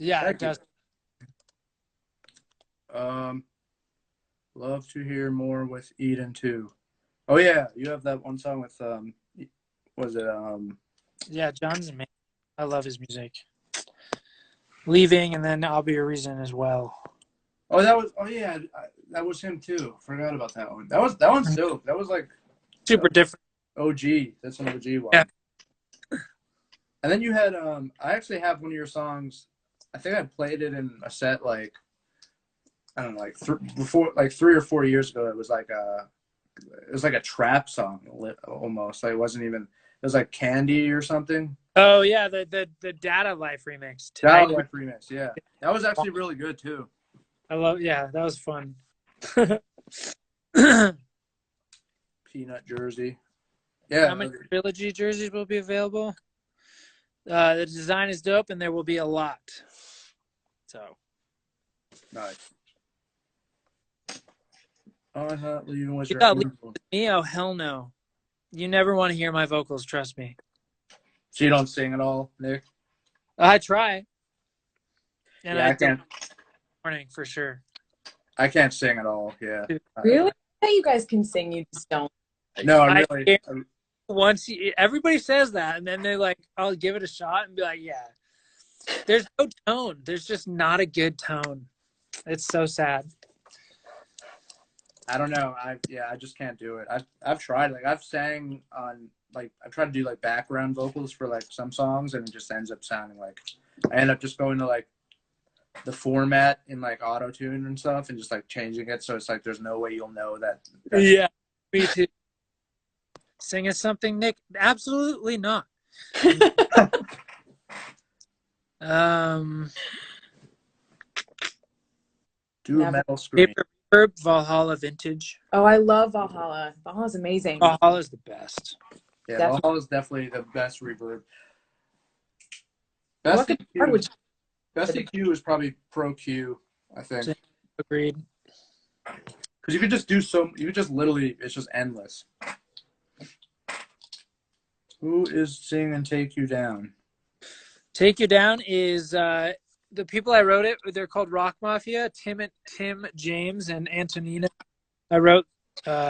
Yeah, it does. Love to hear more with Eden too. Oh yeah, you have that one song with was it Yeah, John's amazing. I love his music. Leaving, and then I'll Be Your Reason as well. Oh, that was him too. Forgot about that one. That one's dope. That was like super different. OG. That's an OG one. Yeah. And then you had I actually have one of your songs. I think I played it in a set like I don't know, like 3 or 4 years ago. It was like a trap song almost. Like it wasn't even. It was like Candy or something. Oh yeah, the Data Life remix. Data Life remix. Yeah, that was actually really good too. Yeah, that was fun. Peanut jersey. Yeah. How many trilogy jerseys will be available? The design is dope, and there will be a lot. So. Nice. Oh, I thought Leaving was your me? Oh, hell no. You never want to hear my vocals, trust me. So you don't sing at all, Nick? I try. And yeah, I can't. Morning for sure. I can't sing at all. Yeah. Really? You guys can sing. You just don't. No, really. Everybody says that, and then they're like, "I'll give it a shot," and be like, "Yeah." There's no tone. There's just not a good tone. It's so sad. I don't know. I just can't do it. I've tried. Like I've sang on like I've tried to do like background vocals for like some songs, and it just ends up sounding like I end up just going to like the format in like auto tune and stuff, and just like changing it so it's like there's no way you'll know that. Yeah, me too. Sing us something, Nick? Absolutely not. Do a metal scream. Paper Reverb, Valhalla Vintage. Oh, I love Valhalla. Valhalla's amazing. Valhalla's the best. Yeah, Valhalla's definitely the best reverb. Best EQ is probably Pro Q, I think. Agreed. Because you could just literally, it's just endless. Who is singing Take You Down? Take You Down is the people I wrote it. They're called Rock Mafia. Tim James and Antonina. I wrote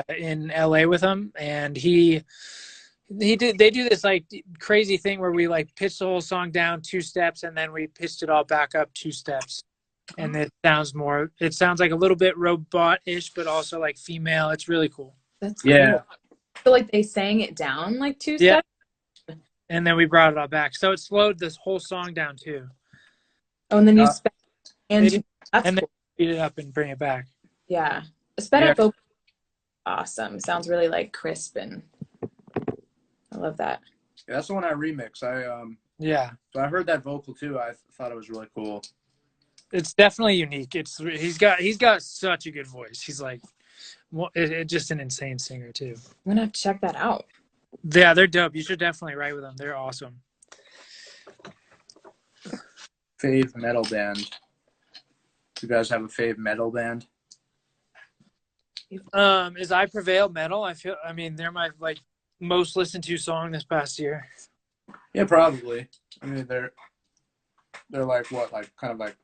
in LA with them, and they do this like crazy thing where we like pitch the whole song down 2 steps, and then we pitched it all back up 2 steps, and it sounds like a little bit robot-ish, but also like female. It's really cool. That's cool. So like they sang it down like 2 steps. and then we brought it all back. So it slowed this whole song down too. Oh, and then you Uh, sped and you, that's and then cool. speed it up and bring it back. Yeah. The sped Yeah. up vocal, awesome. Sounds really like crisp, and I love that. That's the one I remix. Yeah, So I heard that vocal too. I thought it was really cool. it's definitely unique. He's got such a good voice. He's like, well, just an insane singer too. I'm gonna have to check that out. Yeah, they're dope. You should definitely write with them. They're awesome. Fave metal band. You guys have a fave metal band? Is I Prevail metal? I mean, they're my like most listened to song this past year. Yeah, probably. I mean, they're like what, like kind of like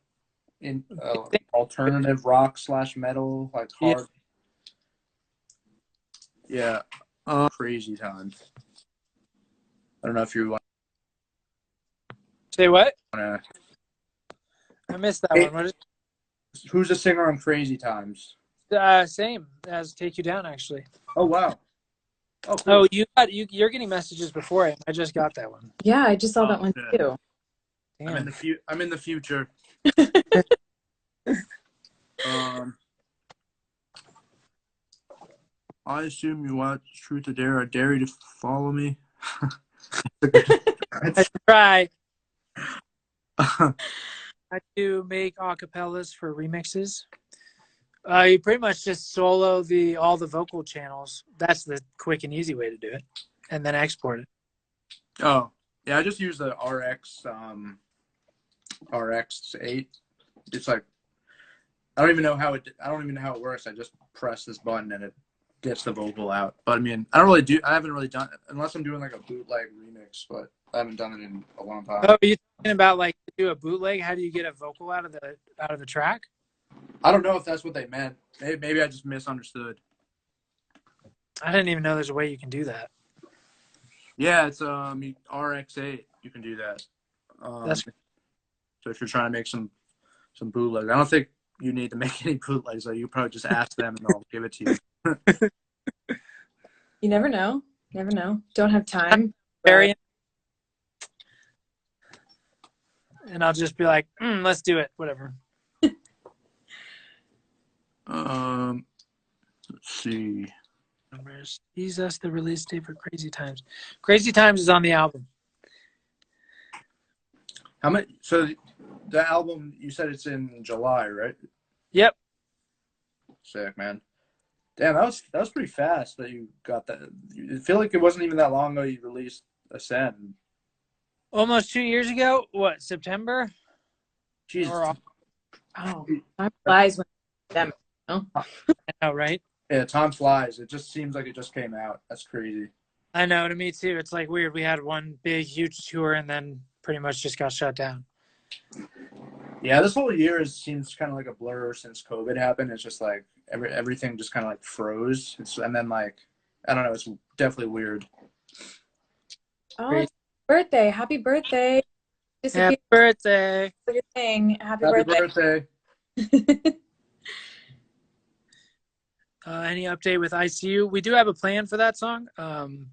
in alternative rock / metal, like hard. Yeah. Crazy Times. I don't know if you want Say what? to. I missed that one. What is, Who's the singer on Crazy Times? same as Take You Down, actually. Oh wow. Oh, cool. Oh, you're getting messages before it. I just got that one. Yeah, I just saw that one okay. too. Damn. I'm in the future. I assume you watch Truth or Dare. I dare you to follow me. I try. I do make acapellas for remixes. You pretty much just solo all the vocal channels. That's the quick and easy way to do it, and then export it. Oh yeah, I just use the RX8. It's like I don't even know how it works. I just press this button and it gets the vocal out. But I mean, I haven't really done it unless I'm doing like a bootleg remix, but I haven't done it in a long time. Oh, you talking about like do a bootleg? How do you get a vocal out of the track? I don't know if that's what they meant. Maybe I just misunderstood. I didn't even know there's a way you can do that. Yeah, it's RX8. You can do that. So if you're trying to make some bootleg, I don't think you need to make any bootlegs. You probably just ask them and they'll give it to you. You never know. Never know. Don't have time. Very. And I'll just be like, let's do it. Whatever. Let's see. Tease us the release date for Crazy Times. Crazy Times is on the album. How much? So the album, you said it's in July, right? Yep. Sick, man. Damn, that was pretty fast that you got that. I feel like it wasn't even that long ago you released Ascend. Almost 2 years ago. What, September? Jesus. Oh, time flies when them. Oh. I know, right? Yeah, time flies. It just seems like it just came out. That's crazy. I know, to me too. It's like weird. We had one big, huge tour and then pretty much just got shut down. Yeah, this whole year seems kind of like a blur since COVID happened. It's just like everything just kind of like froze. And then like, I don't know, it's definitely weird. Oh, it's birthday. Happy birthday. Happy birthday. Your thing. Happy birthday. Any update with ICU? We do have a plan for that song,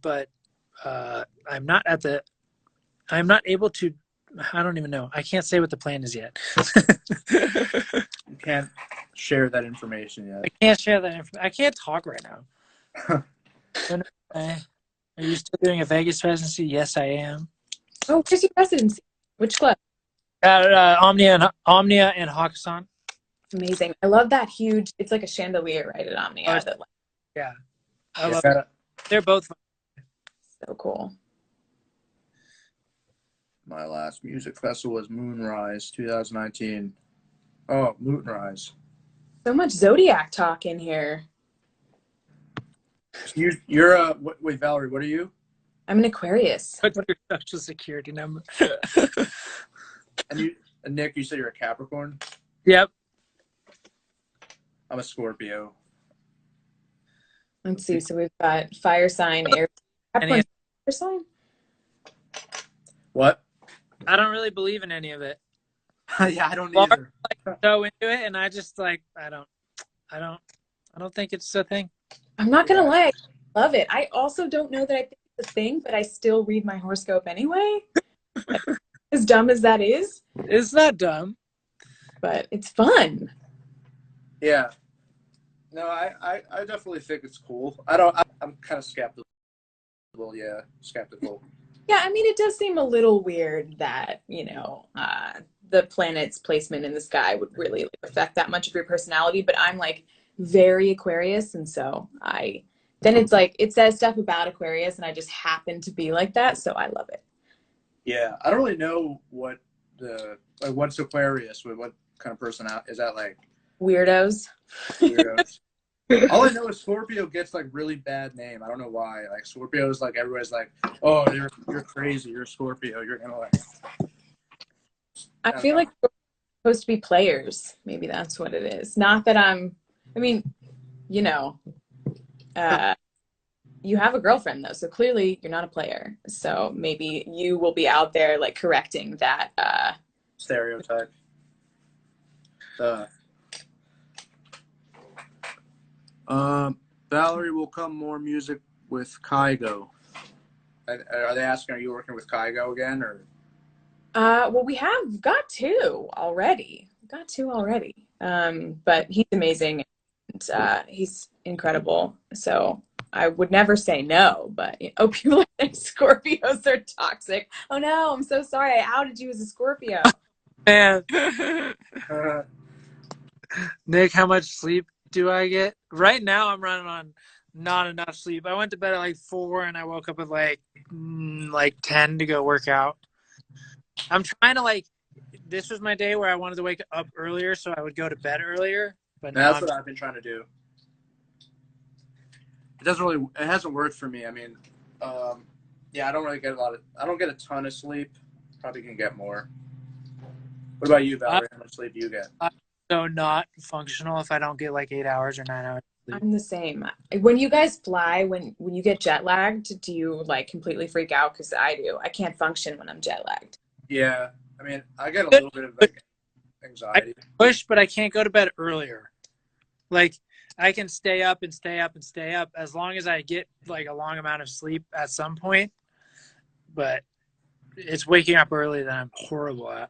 but I'm not able to. I don't even know. I can't say what the plan is yet. You can't share that information yet. I can't share that information. I can't talk right now. Are you still doing a Vegas residency? Yes, I am. Oh, where's your residency? Which club? Omnia and Hakkasan. Amazing. I love that huge. It's like a chandelier, right, at Omnia. Yeah. I love it. They're both fun. So cool. My last music festival was Moonrise 2019. Oh, Moonrise. So much Zodiac talk in here. You're wait, Valerie, what are you? I'm an Aquarius. What's your social security number? And Nick, you said you're a Capricorn? Yep. I'm a Scorpio. Let's see. So we've got fire sign, air. Capricorn, fire sign? What? I don't really believe in any of it. Yeah, I don't either. Like, so into it, and I just like I don't think it's a thing. I'm not gonna lie, I love it. I also don't know that I think it's the thing, but I still read my horoscope anyway. As dumb as that is. It's not dumb. But it's fun. Yeah. No, I definitely think it's cool. I'm kind of skeptical. Yeah, skeptical. Yeah, I mean, it does seem a little weird that, the planet's placement in the sky would really affect that much of your personality, but I'm like very Aquarius, and so then it's like it says stuff about Aquarius and I just happen to be like that, so I love it. Yeah, I don't really know what's Aquarius, what kind of person is that, like Weirdos. weirdos. All I know is Scorpio gets like really bad name. I don't know why. Like Scorpios, like everybody's like, oh, you're crazy. You're a Scorpio. You're gonna like. I feel like we're supposed to be players. Maybe that's what it is. Not that I mean, you have a girlfriend though, so clearly you're not a player. So maybe you will be out there like correcting that stereotype. Valerie, will come more music with Kygo. Are they asking, are you working with Kygo again, or? Well, we have got two already. But he's amazing and he's incredible. So I would never say no, but people think Scorpios are toxic. Oh no, I'm so sorry. I outed you as a Scorpio. Man. Nick, how much sleep do I get? Right now I'm running on not enough sleep. I went to bed at like 4 and I woke up at like 10 to go work out. I'm trying to this was my day where I wanted to wake up earlier so I would go to bed earlier. But that's what I've been trying to do. It hasn't worked for me. I mean, yeah, I don't get a ton of sleep. Probably can get more. What about you, Valerie? How much sleep do you get? So not functional if I don't get like 8 hours or 9 hours. I'm the same. When you guys fly, when you get jet lagged, do you like completely freak out? Because I do. I can't function when I'm jet lagged. Yeah, I mean, I get a little bit of anxiety. I push, but I can't go to bed earlier. Like I can stay up and stay up and stay up as long as I get like a long amount of sleep at some point. But it's waking up early that I'm horrible at.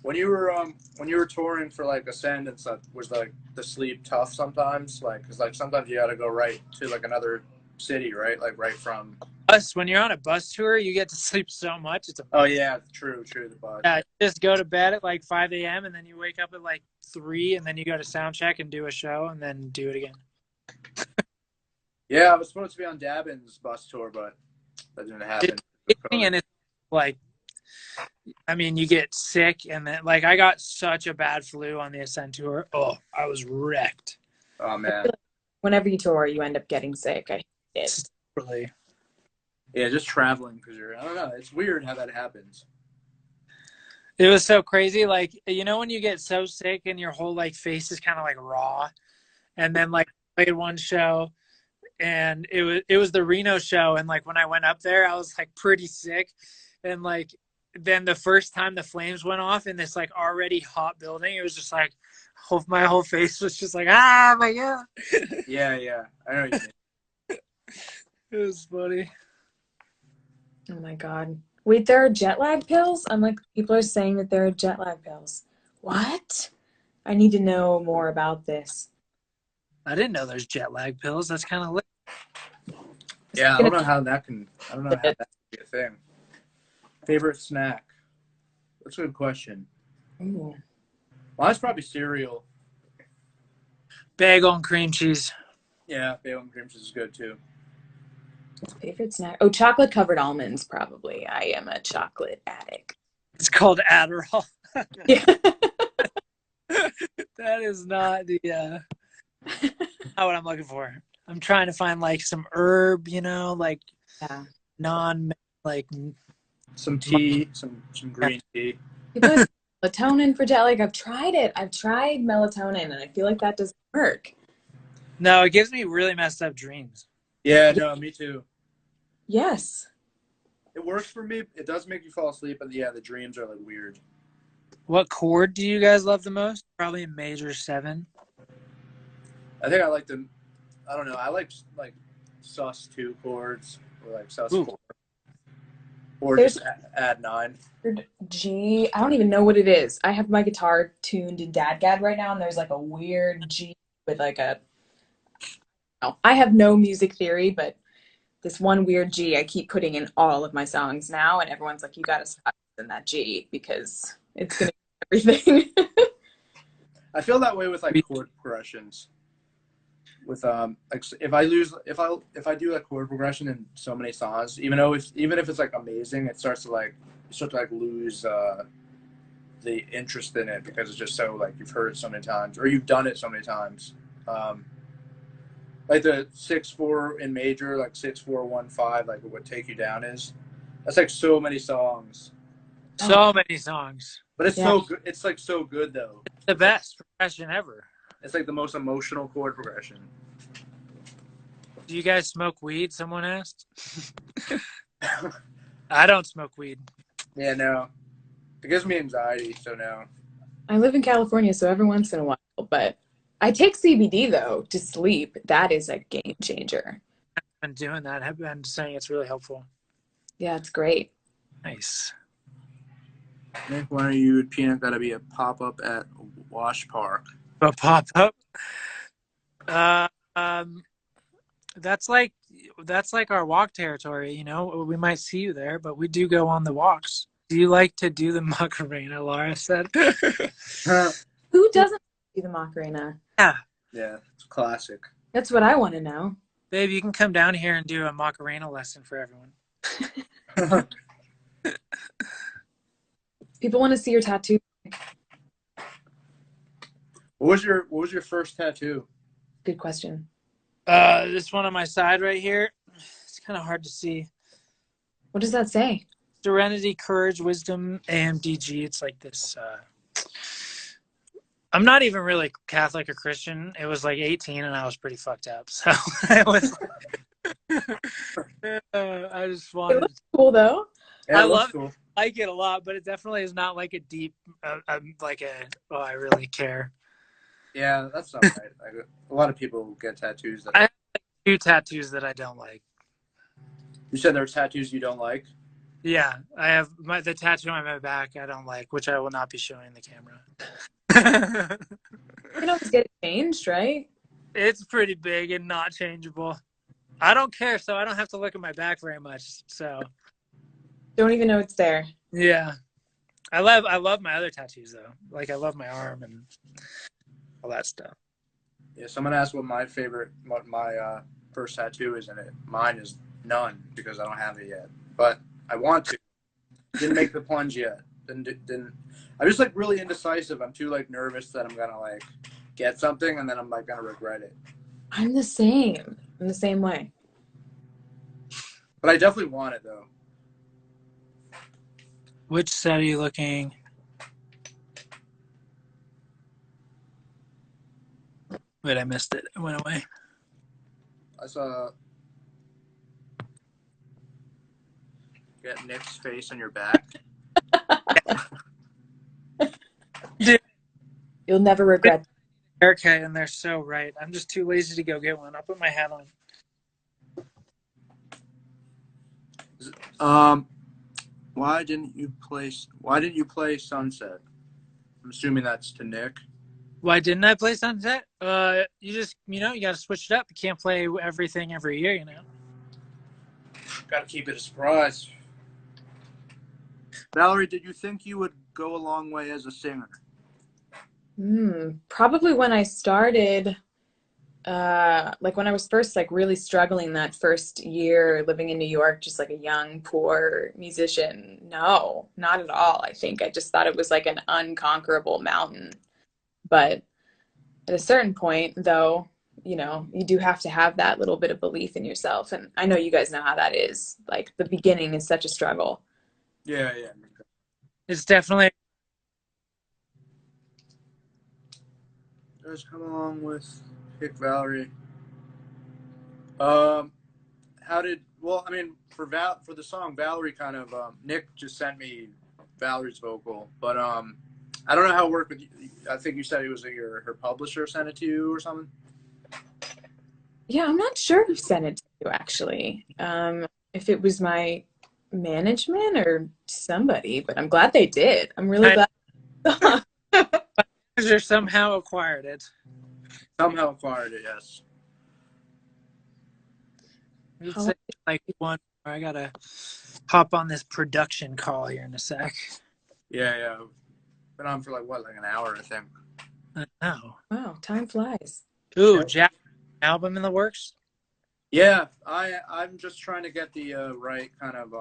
When you were touring for like Ascend and stuff, was like the sleep tough sometimes? Like, cause like sometimes you got to go right to like another city, right? Like right from bus. When you're on a bus tour, you get to sleep so much. Oh yeah, true. The bus. Yeah, you just go to bed at like 5 a.m. and then you wake up at like 3, and then you go to sound check and do a show and then do it again. Yeah, I was supposed to be on Dabin's bus tour, but that didn't happen. And it's like, I mean, you get sick, and then like I got such a bad flu on the Ascend tour. Oh, I was wrecked. Oh man. Whenever you tour, you end up getting sick. I hate it. Really. Yeah, just traveling because I don't know. It's weird how that happens. It was so crazy. Like, when you get so sick and your whole like face is kind of like raw, and then like I played one show, and it was the Reno show, and like when I went up there, I was like pretty sick, and like then the first time the flames went off in this like already hot building, it was just like my whole face was just like my god. Yeah, I know what you mean. It was funny. Oh my god. Wait, there are jet lag pills? I'm like, people are saying that there are jet lag pills. What? I need to know more about this. I didn't know there's jet lag pills. That's kind of lit. Yeah, I don't know how that can be a thing. Favorite snack? That's a good question. Ooh. Mine's probably cereal. Bagel and cream cheese. Yeah, bagel and cream cheese is good too. Favorite snack? Oh, chocolate covered almonds, probably. I am a chocolate addict. It's called Adderall. Yeah. That is not not what I'm looking for. I'm trying to find like some herb, like non like some tea, some green tea. Melatonin for jet lag. I've tried it. I've tried melatonin, and I feel like that doesn't work. No, it gives me really messed up dreams. Yeah, no, me too. Yes. It works for me. It does make you fall asleep, but yeah, the dreams are like weird. What chord do you guys love the most? Probably a major 7. I think I like I don't know. I like sus2 chords. or like sus Ooh. 4, or There's just add 9. G. I don't even know what it is. I have my guitar tuned in DADGAD right now, and there's like a weird G with like a. Oh, I have no music theory, but this one weird G I keep putting in all of my songs now, and everyone's like, "You gotta stop in that G because it's gonna be everything." I feel that way with like chord progressions. With like if I do like chord progression in so many songs, even if it's like amazing, it starts to like lose the interest in it because it's just so like you've heard it so many times or you've done it so many times. Like the 6/4 in major, like 6/4 1/5, like what Take You Down is. That's like so many songs. So many songs. But it's so good. It's like so good though. It's the best progression ever. It's like the most emotional chord progression. Do you guys smoke weed? Someone asked. I don't smoke weed. Yeah, no. It gives me anxiety, so no. I live in California, so every once in a while, but I take CBD though to sleep. That is a game changer. I've been doing that. I've been saying it's really helpful. Yeah, it's great. Nice. Nick, when are you and Peanut gotta be a pop-up at Wash Park? A pop-up? That's like our walk territory, you know. We might see you there, but we do go on the walks. Do you like to do the Macarena? Laura said. Who doesn't do the Macarena? Yeah. Yeah, it's classic. That's what I want to know. Babe, you can come down here and do a Macarena lesson for everyone. People want to see your tattoo. What was your first tattoo? Good question. This one on my side right here. It's kind of hard to see. What does that say? Serenity, Courage, Wisdom, AMDG. It's like this. I'm not even really Catholic or Christian. It was like 18 and I was pretty fucked up. So I was. I just wanted. It looks cool though. Yeah, I love cool. it. I like it a lot, but it definitely is not like a deep, I really care. Yeah, that's not right. Like, a lot of people get tattoos. I have 2 tattoos that I don't like. You said there are tattoos you don't like? Yeah, I have the tattoo on my back I don't like, which I will not be showing the camera. You can always get it changed, right? It's pretty big and not changeable. I don't care, so I don't have to look at my back very much. So Don't even know it's there. yeah, I love my other tattoos though. Like I love my arm and all that stuff. Yeah, someone asked what my first tattoo is, and mine is none because I don't have it yet. But I want to. Didn't make the plunge yet. Didn't. I'm just like really indecisive. I'm too like nervous that I'm gonna like get something and then I'm like gonna regret it. I'm the same. I'm the same way. But I definitely want it though. Which set are you looking? Wait, I missed it. It went away. I saw. Get Nick's face on your back. Dude, You'll never regret. haircut, and they're so right. I'm just too lazy to go get one. I'll put my hat on. Why didn't you play Sunset? I'm assuming that's to Nick. Why didn't I play Sunset? You just, you got to switch it up. You can't play everything every year, Got to keep it a surprise. Valerie, did you think you would go a long way as a singer? Probably when I started, like when I was first like really struggling that first year living in New York, just like a young, poor musician. No, not at all. I think I just thought it was like an unconquerable mountain. But at a certain point, though, you do have to have that little bit of belief in yourself. And I know you guys know how that is. Like the beginning is such a struggle. Yeah. It's definitely. Let's come along with Pick Valerie. For the song Valerie, kind of Nick just sent me Valerie's vocal, but I don't know how it worked with you. I think you said it was her publisher sent it to you or something. Yeah, I'm not sure who sent it to you actually. if it was my management or somebody, but I'm glad they did. I'm really My glad. manager somehow acquired it. Somehow acquired it, yes. It's like one. I gotta hop on this production call here in a sec. Yeah, yeah. Been on for like what, like an hour, I think. I know. Wow, time flies. Ooh, Jack, album in the works. Yeah, I'm just trying to get the right kind of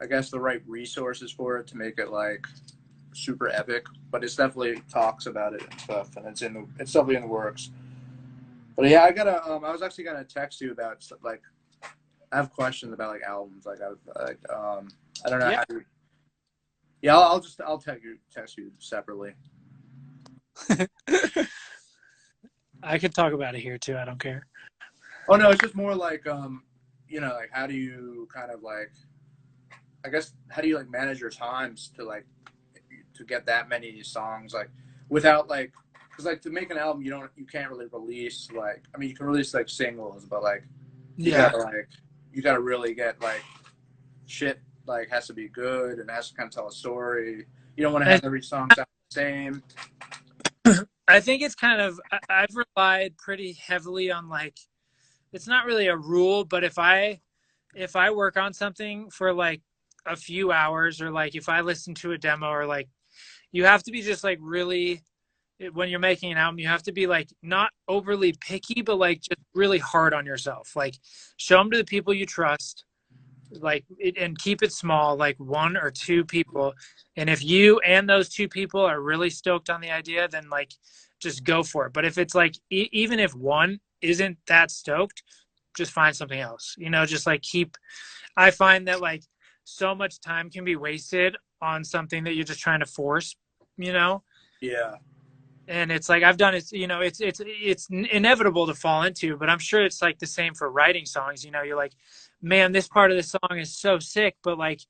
I guess the right resources for it to make it like super epic. But it's definitely talks about it and stuff, and it's definitely in the works. But yeah, I was actually gonna text you about like I have questions about like albums. Like I don't know Yeah. how to. Yeah, I'll text you separately. I could talk about it here too. I don't care. Oh no, it's just more like like how do you kind of like I guess how do you like manage your times to get that many songs like without like because like to make an album you can't really release like I mean you can release like singles but like Yeah. you gotta really get like shit like has to be good and has to kind of tell a story. You don't want to have every song sound the same. I think it's kind of I've relied pretty heavily on like it's not really a rule, but if I work on something for like a few hours or like if I listen to a demo or like you have to be just like really when you're making an album you have to be like not overly picky but like just really hard on yourself. Like show them to the people you trust like and keep it small like one or two people and if you and those two people are really stoked on the idea then like just go for it but if it's like even if one isn't that stoked just find something else just like keep I find that like so much time can be wasted on something that you're just trying to force you know Yeah. and it's like I've done it it's inevitable to fall into but I'm sure it's like the same for writing songs you're like man this part of the song is so sick but like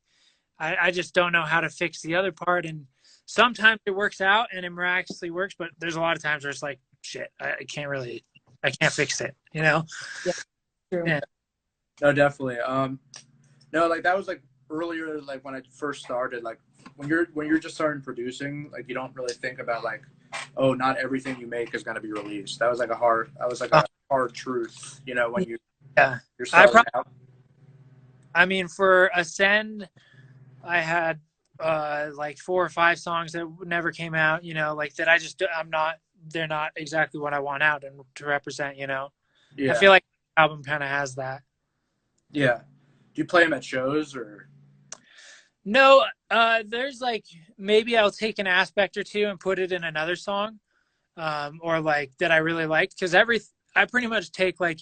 I just don't know how to fix the other part and sometimes it works out and it miraculously works but there's a lot of times where it's like shit I can't fix it Yeah, true. yeah. No, definitely. No, like that was like earlier, like when I first started, like when you're just starting producing, like you don't really think about like, oh, not everything you make is gonna be released. That was like a hard truth, when Yeah. you're starting out. I mean, for Ascend, I had like 4 or 5 songs that never came out, like that they're not exactly what I want out and to represent, Yeah. I feel like the album kind of has that. Yeah. Do you play them at shows or? No, there's like maybe I'll take an aspect or two and put it in another song, or like that I really liked because I pretty much take like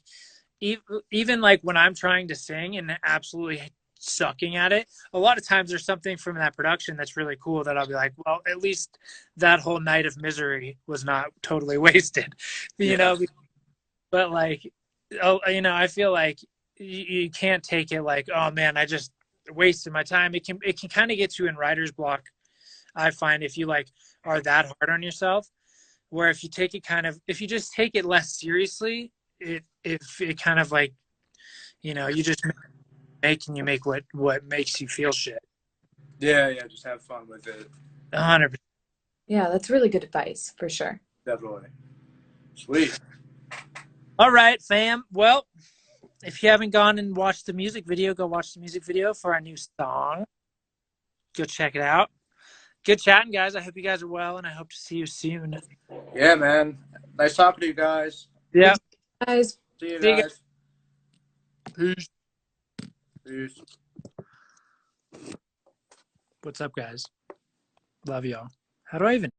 even like when I'm trying to sing and absolutely sucking at it, a lot of times there's something from that production that's really cool that I'll be like, well, at least that whole night of misery was not totally wasted, but like, I feel like you can't take it like, oh man, I just wasted my time. It can kind of get you in writer's block. I find if you like are that hard on yourself, where if you just take it less seriously, it kind of like, you just make what makes you feel shit. Yeah, yeah, just have fun with it. 100%. Yeah, that's really good advice for sure. Definitely. Sweet. All right, fam. Well, if you haven't gone and watched the music video, go watch the music video for our new song. Go check it out. Good chatting, guys. I hope you guys are well, and I hope to see you soon. Yeah, man. Nice talking to you guys. Yeah. Guys. See you See you guys. Peace. Peace. What's up, guys? Love y'all. How do I even